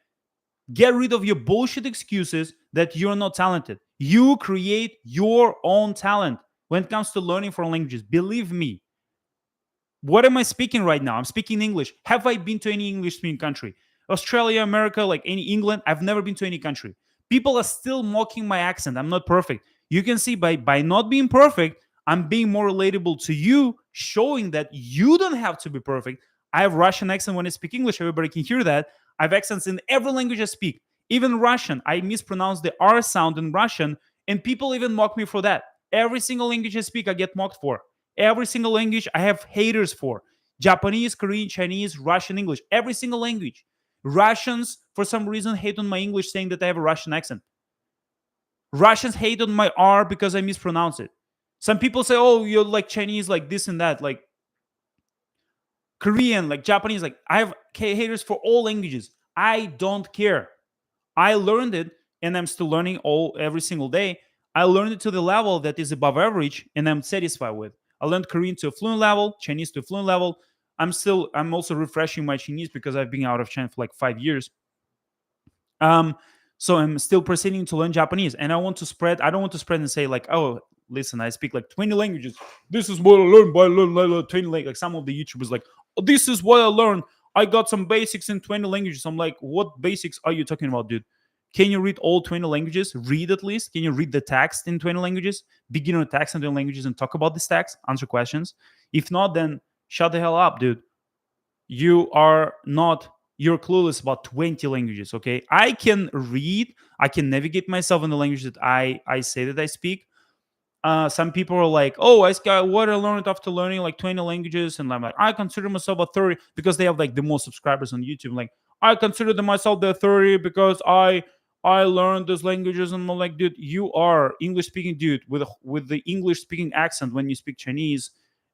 Get rid of your bullshit excuses that you're not talented. You create your own talent when it comes to learning foreign languages. Believe me. What am I speaking right now? I'm speaking English. Have I been to any English speaking country? Australia, America, like any England? I've never been to any country. People are still mocking my accent. I'm not perfect. You can see by not being perfect, I'm being more relatable to you, showing that you don't have to be perfect. I have Russian accent when I speak English. Everybody can hear that. I have accents in every language I speak. Even Russian, I mispronounce the R sound in Russian, and people even mock me for that. Every single language I speak, I get mocked for. Every single language I have haters for. Japanese, Korean, Chinese, Russian, English. Every single language. Russians, for some reason, hate on my English, saying that I have a Russian accent. Russians hate on my R because I mispronounce it. Some people say, oh, you're like Chinese, like this and that. Like Korean, like Japanese. Like I have haters for all languages. I don't care. I learned it, and I'm still learning every single day. I learned it to the level that is above average, and I'm satisfied with. I learned Korean to a fluent level, Chinese to a fluent level. I'm also refreshing my Chinese because I've been out of China for like 5 years. So I'm still proceeding to learn Japanese, and I don't want to spread and say like, oh, listen, I speak like 20 languages. This is what I learned by learning 20 languages. Like some of the YouTubers like, oh, this is what I learned. I got some basics in 20 languages. I'm like, what basics are you talking about, dude? Can you read all 20 languages? Read at least. Can you read the text in 20 languages? Beginner text in 20 languages and talk about this text? Answer questions. If not, then shut the hell up, dude. You're clueless about 20 languages, okay? I can read, I can navigate myself in the language that I say that I speak. Some people are like, oh, what I learned after learning like 20 languages. And I'm like, I consider myself a 30 because they have like the most subscribers on YouTube. Like, I consider myself the 30 because I learned those languages. And I'm like, dude, you are English speaking dude with the English speaking accent when you speak Chinese.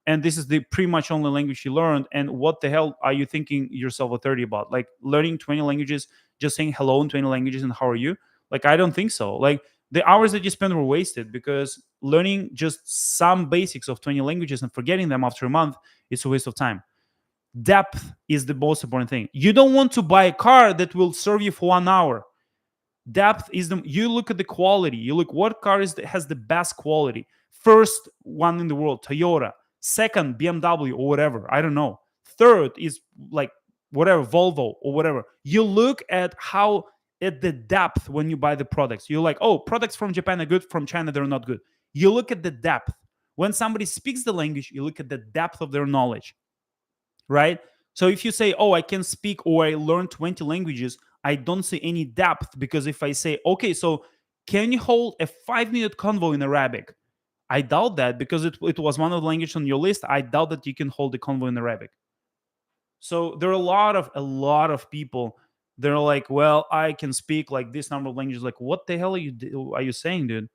And this is the pretty much only language you learned. And what the hell are you thinking yourself a 30 about? Like learning 20 languages, just saying hello in 20 languages and how are you? Like, I don't think so. Like, the hours that you spend were wasted because learning just some basics of 20 languages and forgetting them after a month is a waste of time. Depth is the most important thing. You don't want to buy a car that will serve you for 1 hour. Depth is you look at the quality. You look what car has the best quality. First one in the world, Toyota. Second, BMW or whatever. I don't know. Third is like whatever, Volvo or whatever. You look at how at the depth when you buy the products. You're like, oh, products from Japan are good, from China they're not good. You look at the depth. When somebody speaks the language, you look at the depth of their knowledge, right? So if you say, oh, I can speak or I learned 20 languages, I don't see any depth, because if I say, okay, so can you hold a 5-minute convo in Arabic? I doubt that, because it was one of the languages on your list. I doubt that you can hold a convo in Arabic. So there are a lot of people that are like, well, I can speak like this number of languages. Like, what the hell are you saying, dude?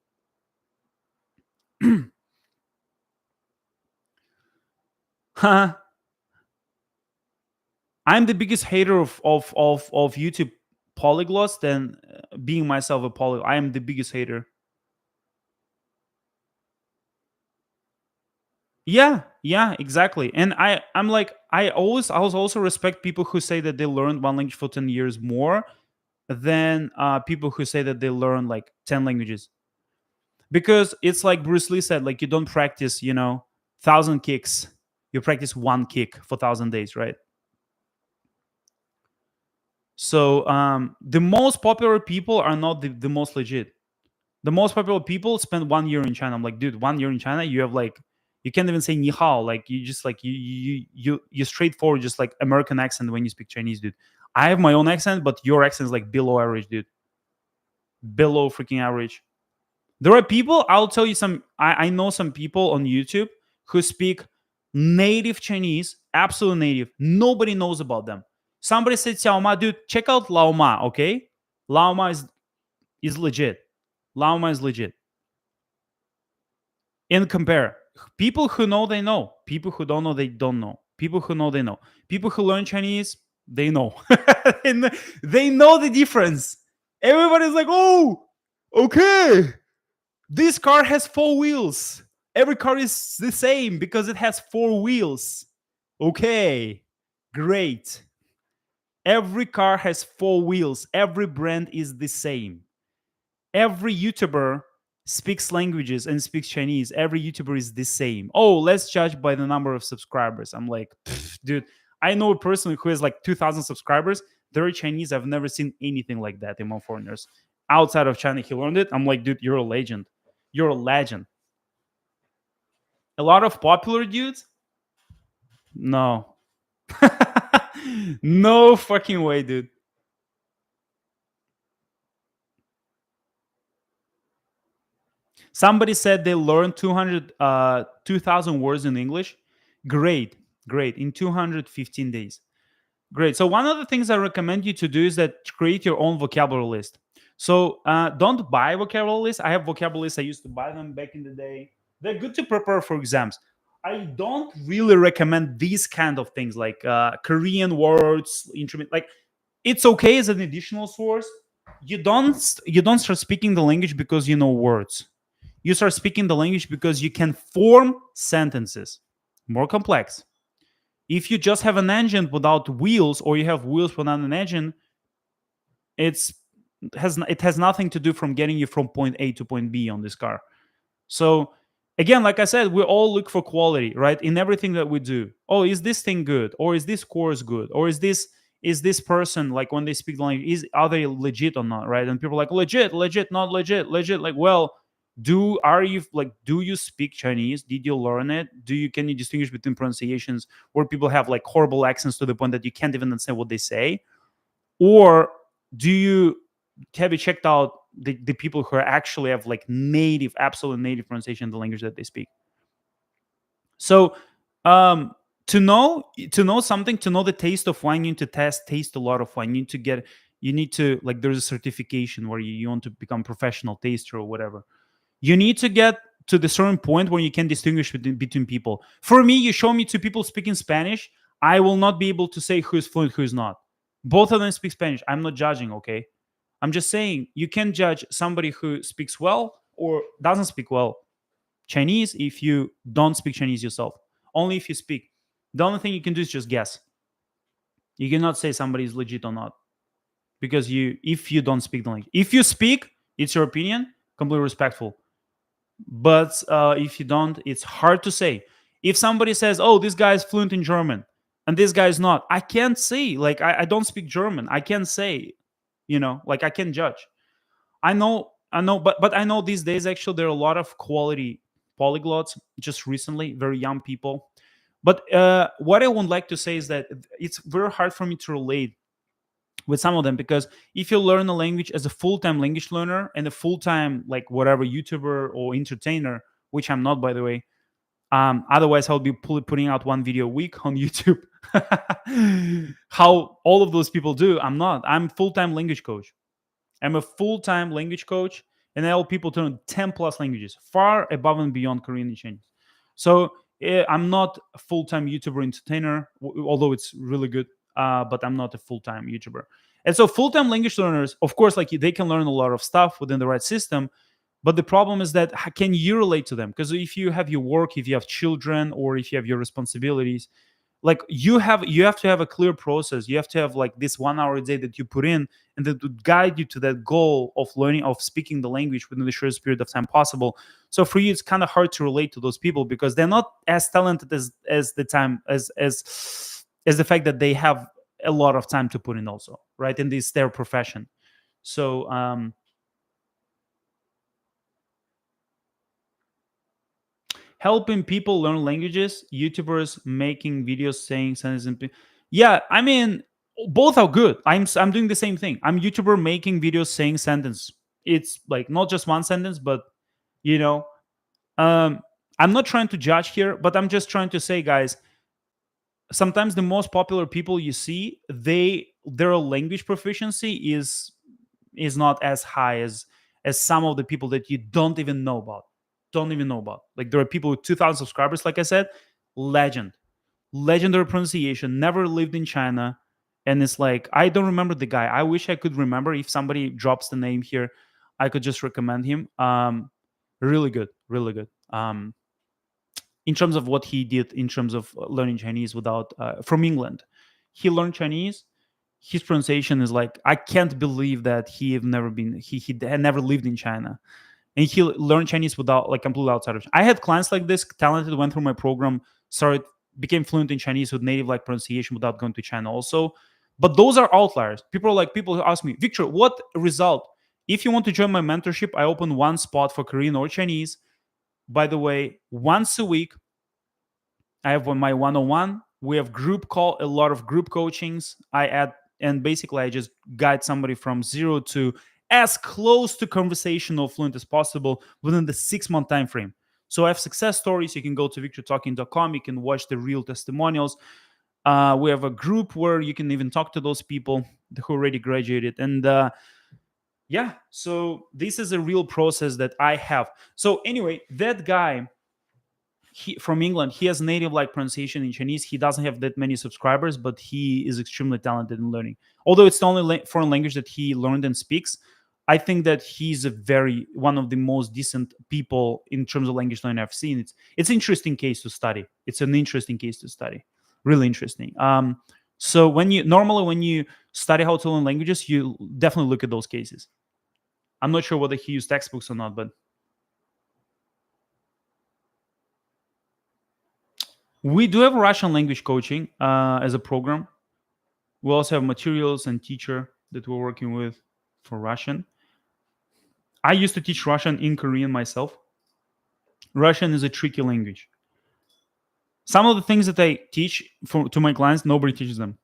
Huh? I'm the biggest hater of YouTube polyglots than being myself a polyglot. I am the biggest hater. Yeah, exactly. And I'm like, I also respect people who say that they learned one language for 10 years more than people who say that they learn like 10 languages. Because it's like Bruce Lee said, like, you don't practice, 1,000 kicks. You practice one kick for 1,000 days, right? So the most popular people are not the most legit. The most popular people spend 1 year in China. I'm like, dude, 1 year in China, you have like, you can't even say ni hao. Like, you just like you straightforward, just like American accent when you speak Chinese, dude. I have my own accent, but your accent is like below average, dude. Below freaking average. There are people. I'll tell you some. I know some people on YouTube who speak native Chinese, absolute native. Nobody knows about them. Somebody said, "Xiao Ma, dude, check out Lao Ma." Okay, Lao Ma is legit. Lao Ma is legit. And compare people who know, they know. People who don't know, they don't know. People who know, they know. People who learn Chinese, they know. They know the difference. Everybody's like, oh, okay, this car has 4 wheels. Every car is the same because it has 4 wheels. Okay, great. Every car has 4 wheels. Every brand is the same. Every YouTuber speaks languages and speaks Chinese. Every YouTuber is the same. Oh, let's judge by the number of subscribers. I'm like, dude, I know a person who has like 2,000 subscribers. They're Chinese. I've never seen anything like that among foreigners. Outside of China, he learned it. I'm like, dude, you're a legend. You're a legend. A lot of popular dudes? No. No fucking way, dude. Somebody said they learned 2,000 words in English. Great, great. In 215 days. Great. So one of the things I recommend you to do is that create your own vocabulary list. So don't buy vocabulary lists. I have vocabulary lists. I used to buy them back in the day. They're good to prepare for exams. I don't really recommend these kind of things like Korean words, intermediate. Like, it's okay as an additional source. You don't start speaking the language because you know words. You start speaking the language because you can form sentences. More complex. If you just have an engine without wheels, or you have wheels without an engine, it has nothing to do from getting you from point A to point B on this car. So again, like I said, we all look for quality, right? In everything that we do. Oh, is this thing good? Or is this course good? Or is this person, like, when they speak the language, are they legit or not, right? And people are like, legit, legit, not legit, legit. Like, well, do you speak Chinese? Did you learn it? Can you distinguish between pronunciations where people have like horrible accents to the point that you can't even understand what they say? Or have you checked out the people who actually have like absolute native pronunciation in the language that they speak? So um to know something, to know the taste of wine, you need to taste a lot of wine. You need to like, there's a certification where you want to become professional taster or whatever. You need to get to the certain point where you can distinguish between people. For me, you show me two people speaking Spanish, I will not be able to say who's fluent, who's not. Both of them speak Spanish. I'm not judging, okay? I'm just saying you can judge somebody who speaks well or doesn't speak well Chinese if you don't speak Chinese yourself. Only if you speak. The only thing you can do is just guess. You cannot say somebody is legit or not, because if you don't speak the language, if you speak, it's your opinion, completely respectful. But if you don't, it's hard to say. If somebody says, "Oh, this guy is fluent in German," and this guy is not, I can't say. Like I don't speak German. I can't say. Like I can judge. I know, but I know these days actually there are a lot of quality polyglots. Just recently, very young people. But what I would like to say is that it's very hard for me to relate with some of them, because if you learn a language as a full-time language learner and a full-time like whatever YouTuber or entertainer, which I'm not, by the way. Otherwise I'll be putting out one video a week on YouTube. How all of those people do. I'm not. I'm full-time language coach. I'm a full-time language coach, and I help people to learn 10 plus languages, far above and beyond Korean and Chinese. So I'm not a full-time YouTuber entertainer, although it's really good. But I'm not a full-time YouTuber. And so full-time language learners, of course, like they can learn a lot of stuff within the right system. But the problem is that can you relate to them? Because if you have your work, if you have children, or if you have your responsibilities, like you have to have a clear process. You have to have like this 1 hour a day that you put in, and that would guide you to that goal of learning, of speaking the language within the shortest period of time possible. So for you it's kind of hard to relate to those people, because they're not as talented as the time as the fact that they have a lot of time to put in also, right? And it's their profession. So helping people learn languages, YouTubers making videos saying sentences. Yeah, I mean, both are good. I'm doing the same thing. I'm YouTuber making videos saying sentence. It's like not just one sentence, but you know, um, I'm not trying to judge here, but I'm just trying to say, guys, sometimes the most popular people you see, their language proficiency is not as high as some of the people that you don't even know about. Like there are people with 2,000 subscribers, like I said, legend, legendary pronunciation, never lived in China. And it's like, I don't remember the guy. I wish I could remember. If somebody drops the name here, I could just recommend him. Really good, really good. In terms of what he did in terms of learning Chinese without from England. He learned Chinese. His pronunciation is like, I can't believe that he had never lived in China, and he learned Chinese without, like, completely outside of. I had clients like this, talented, went through my program, started, became fluent in Chinese with native like pronunciation without going to China also. But those are outliers. People who ask me, Victor, what result? If you want to join my mentorship, I open one spot for Korean or Chinese. By the way, once a week, I have my one-on-one. We have group call, a lot of group coachings. I add, and basically I just guide somebody from zero to as close to conversational fluent as possible within the 6 month time frame. So I have success stories. You can go to victortalking.com. You can watch the real testimonials. We have a group where you can even talk to those people who already graduated. And yeah, so this is a real process that I have. So anyway, that guy, from England, he has native like pronunciation in Chinese. He doesn't have that many subscribers, but he is extremely talented in learning. Although it's the only foreign language that he learned and speaks, I think that he's a very one of the most decent people in terms of language learning I've seen. It's an interesting case to study. It's an interesting case to study. Really interesting. So when you study how to learn languages, you definitely look at those cases. I'm not sure whether he used textbooks or not, but we do have Russian language coaching as a program. We also have materials and teacher that we're working with for Russian. I used to teach Russian in Korean myself. Russian is a tricky language. Some of the things that I teach to my clients, nobody teaches them.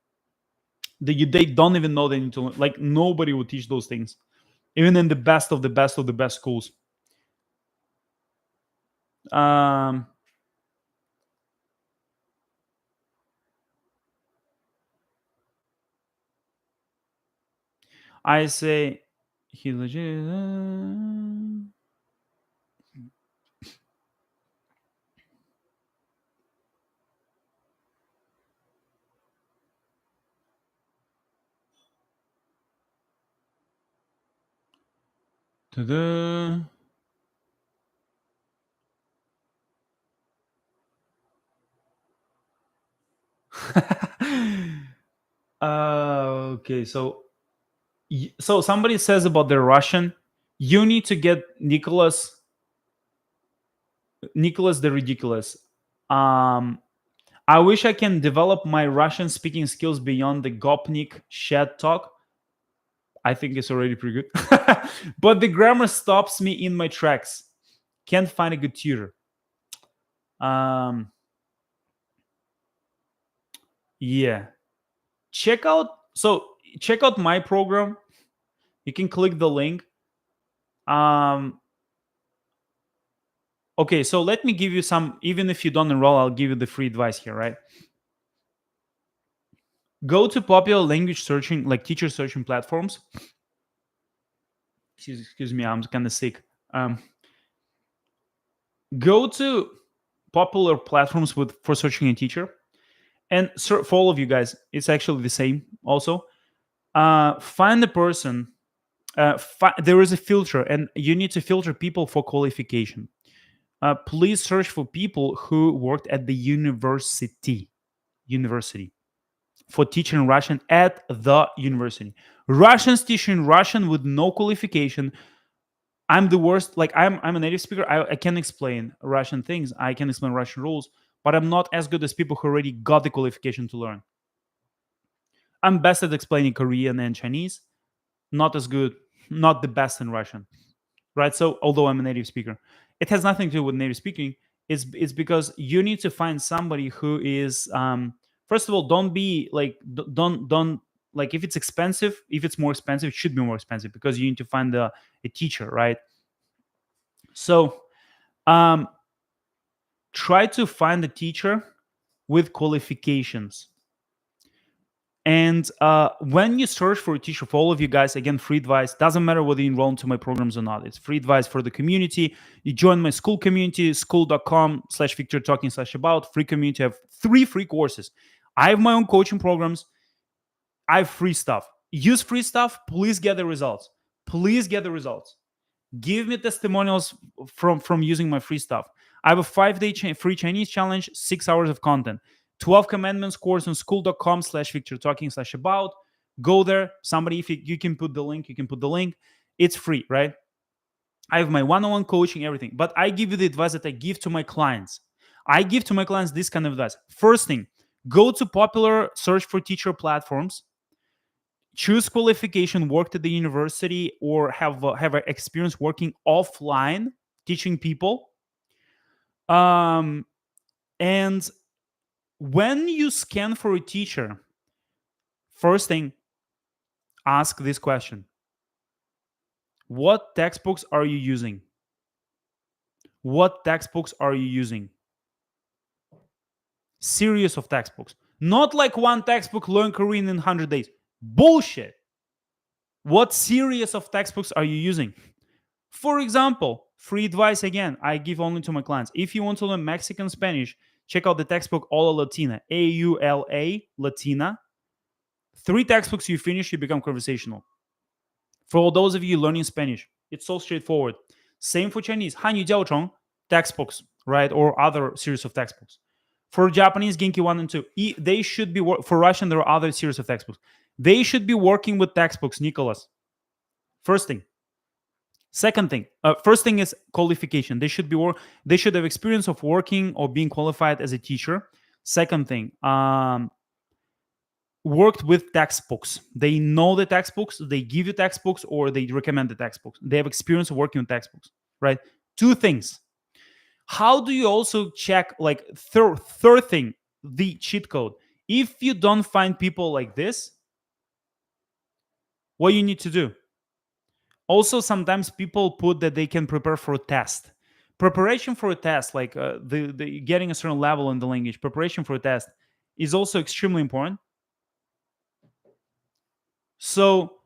They don't even know they need to learn. Like nobody would teach those things, even in the best of the best of the best schools. Um, I say he legit. Ta-da. Okay, so So somebody says about the Russian, you need to get Nicholas the Ridiculous. Um, I wish I can develop my Russian speaking skills beyond the Gopnik shed talk. I think it's already pretty good. But the grammar stops me in my tracks. Can't find a good tutor. Um, yeah. Check out my program. You can click the link. Um, okay, so let me give you some, even if you don't enroll, I'll give you the free advice here, right? Go to popular language searching, like teacher searching platforms. Excuse me, I'm kind of sick. Go to popular platforms for searching a teacher, and for all of you guys, it's actually the same. Also, find the person. There is a filter, and you need to filter people for qualification. Please search for people who worked at the university for teaching Russian at the university. Russians teaching Russian with no qualification. I'm the worst. Like I'm a native speaker. I can explain Russian things. I can explain Russian rules, but I'm not as good as people who already got the qualification to learn. I'm best at explaining Korean and Chinese. Not as good. Not the best in Russian. Right. So although I'm a native speaker, it has nothing to do with native speaking. It's because you need to find somebody who is first of all, don't be like don't like if it's expensive, if it's more expensive, it should be more expensive because you need to find a teacher, right? So try to find a teacher with qualifications. And when you search for a teacher, for all of you guys, again, free advice, doesn't matter whether you enroll into my programs or not. It's free advice for the community. You join my school community, school.com/victortalking/about, free community. I have 3 free courses. I have my own coaching programs. I have free stuff. Use free stuff. Please get the results. Please get the results. Give me testimonials from using my free stuff. I have a 5-day free Chinese challenge, 6 hours of content. 12 commandments course on school.com/victortalking/about. Go there. Somebody, if you can put the link, you can put the link. It's free, right? I have my one-on-one coaching, everything. But I give you the advice that I give to my clients. I give to my clients this kind of advice. First thing, go to popular search for teacher platforms. Choose qualification, worked at the university, or have experience working offline teaching people. And when you scan for a teacher, first thing, ask this question: what textbooks are you using? What textbooks are you using? Series of textbooks. Not like one textbook, learn Korean in 100 days. Bullshit. What series of textbooks are you using? For example, free advice again, I give only to my clients. If you want to learn Mexican Spanish, check out the textbook Aula Latina, AULA Latina. 3 textbooks you finish, you become conversational. For all those of you learning Spanish, it's so straightforward. Same for Chinese, Hanyu Jiaocheng textbooks, right? Or other series of textbooks. For Japanese, Genki 1 and 2. They should be, for Russian, there are other series of textbooks. They should be working with textbooks, Nicholas. First thing. Second thing, first thing is qualification. They should have experience of working or being qualified as a teacher. Second thing, worked with textbooks. They know the textbooks. They give you textbooks or they recommend the textbooks. They have experience of working with textbooks, right? 2 things. How do you also check, like, third thing, the cheat code? If you don't find people like this, what you need to do? Also, sometimes people put that they can prepare for a test. Preparation for a test, like the getting a certain level in the language, preparation for a test is also extremely important. So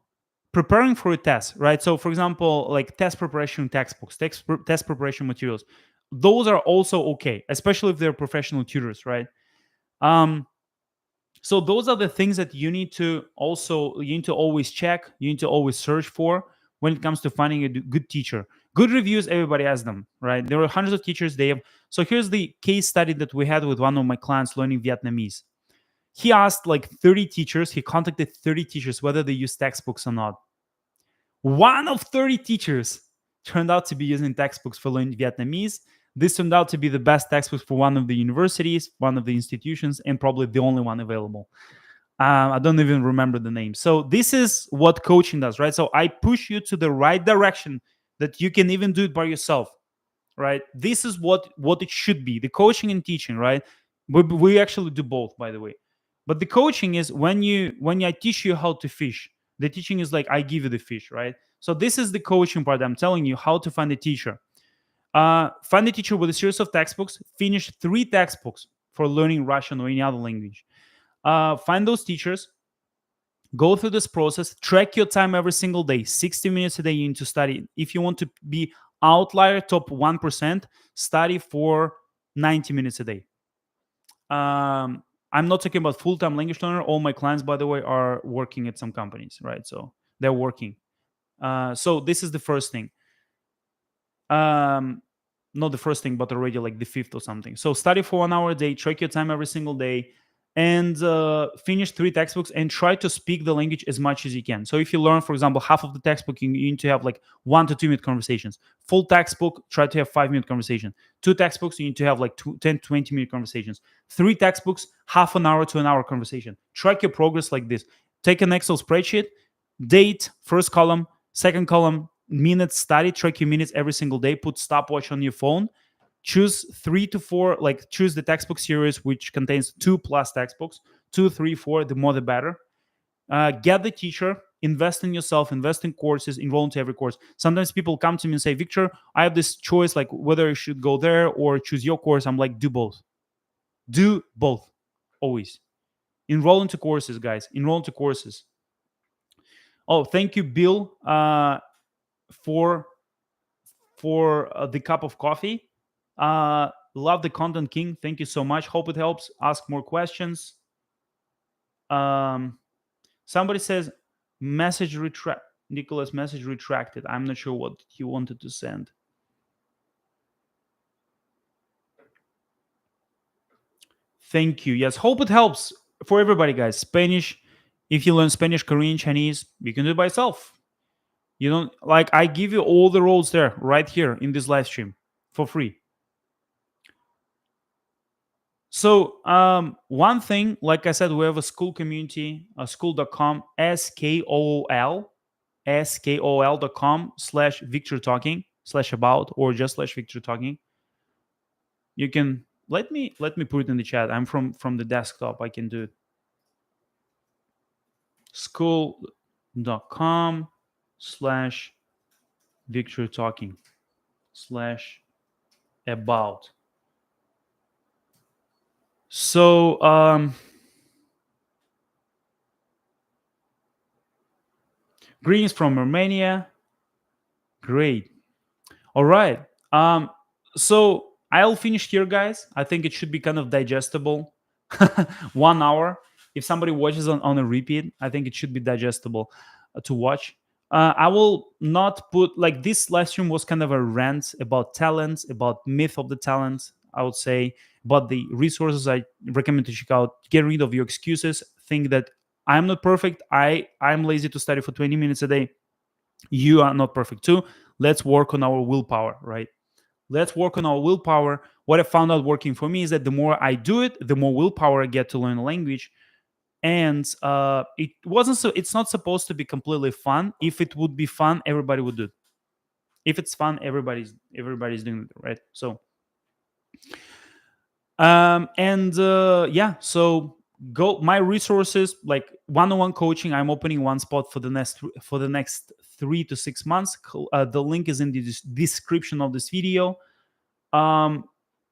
preparing for a test, right? So for example, like test preparation textbooks, test preparation materials, those are also okay, especially if they're professional tutors, right? So those are the things that you need to always check, you need to always search for when it comes to finding a good teacher. Good reviews, everybody has them, right? There are hundreds of teachers. So here's the case study that we had with one of my clients learning Vietnamese. He asked like 30 teachers, he contacted 30 teachers whether they use textbooks or not. One of 30 teachers turned out to be using textbooks for learning Vietnamese. This turned out to be the best textbooks for one of the universities, one of the institutions, and probably the only one available. I don't even remember the name. So this is what coaching does, right? So I push you to the right direction that you can even do it by yourself, right? This is what it should be. The coaching and teaching, right? We actually do both, by the way. But the coaching is when I teach you how to fish. The teaching is like I give you the fish, right? So this is the coaching part. I'm telling you how to find a teacher. Find a teacher with a series of textbooks. Finish 3 textbooks for learning Russian or any other language. Find those teachers, go through this process, track your time every single day, 60 minutes a day you need to study. If you want to be outlier, top 1%, study for 90 minutes a day. I'm not talking about full-time language learner. All my clients, by the way, are working at some companies, right? So they're working. So this is the first thing. Not the first thing, but already like the fifth or something. So study for 1 hour a day, track your time every single day, and finish 3 textbooks and try to speak the language as much as you can. So if you learn, for example, half of the textbook, you need to have like 1 to 2 minute conversations. Full textbook, try to have 5-minute conversation. 2 textbooks, you need to have like 10 to 20 minute conversations. 3 textbooks, half an hour to an hour conversation. Track your progress like this. Take an Excel spreadsheet, date, first column, second column, minutes study, track your minutes every single day, put stopwatch on your phone, choose 3 to 4, like choose the textbook series which contains 2+ textbooks, 2, 3, 4, the more the better. Get the teacher, invest in yourself, invest in courses, enroll into every course. Sometimes people come to me and say, Victor, I have this choice, like whether I should go there or choose your course. I'm like, do both. Do both, always. Enroll into courses, guys. Enroll into courses. Oh, thank you, Bill, for the cup of coffee. Love the content, King. Thank you so much. Hope it helps. Ask more questions. Somebody says message retract. Nicholas, message retracted. I'm not sure what he wanted to send. Thank you. Yes, hope it helps for everybody, guys. Spanish. If you learn Spanish, Korean, Chinese, you can do it by yourself. You don't like I give you all the roles there right here in this live stream for free. So one thing, like I said, we have a school community, school.com, skol.com/Victor Talking /about or just /Victor Talking. You can let me put it in the chat. I'm from the desktop. I can do it. School.com/Victor Talking /about. So greetings from Romania. Great. All right. So I'll finish here, guys. I think it should be kind of digestible. 1 hour. If somebody watches on a repeat, I think it should be digestible to watch. I will not put like this live stream was kind of a rant about talents, about myth of the talent, I would say, but the resources I recommend to check out. Get rid of your excuses. Think that I'm not perfect. I'm lazy to study for 20 minutes a day. You are not perfect too. Let's work on our willpower, right? Let's work on our willpower. What I found out working for me is that the more I do it, the more willpower I get to learn a language. And it's not supposed to be completely fun. If it would be fun, everybody would do it. If it's fun, everybody's doing it, right? So so go my resources like one-on-one coaching. I'm opening one spot for the next 3 to 6 months. The link is in the description of this video.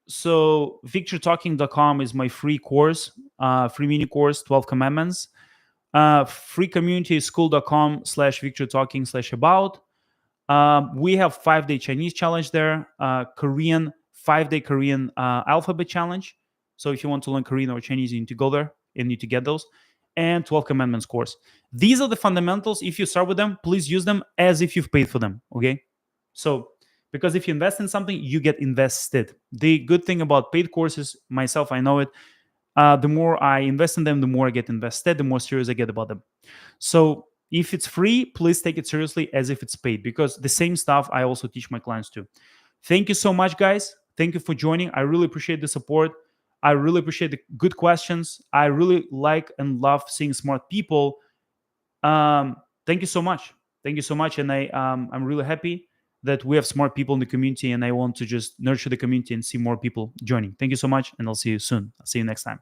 So victortalking.com is my free course, free mini course, 12 commandments. Free community is school.com/victortalking/about. We have 5-day Chinese challenge there, Korean 5-day Korean alphabet challenge. So if you want to learn Korean or Chinese, you need to go there and need to get those. And 12 commandments course. These are the fundamentals. If you start with them, please use them as if you've paid for them. Okay. So because if you invest in something, you get invested. The good thing about paid courses, myself, I know it. The more I invest in them, the more I get invested, the more serious I get about them. So If it's free, please take it seriously as if it's paid, because the same stuff I also teach my clients too. Thank you so much, guys. Thank you for joining. I really appreciate the support. I really appreciate the good questions. I really like and love seeing smart people. Thank you so much. Thank you so much. And I'm really happy that we have smart people in the community, and I want to just nurture the community and see more people joining. Thank you so much, and I'll see you soon. I'll see you next time.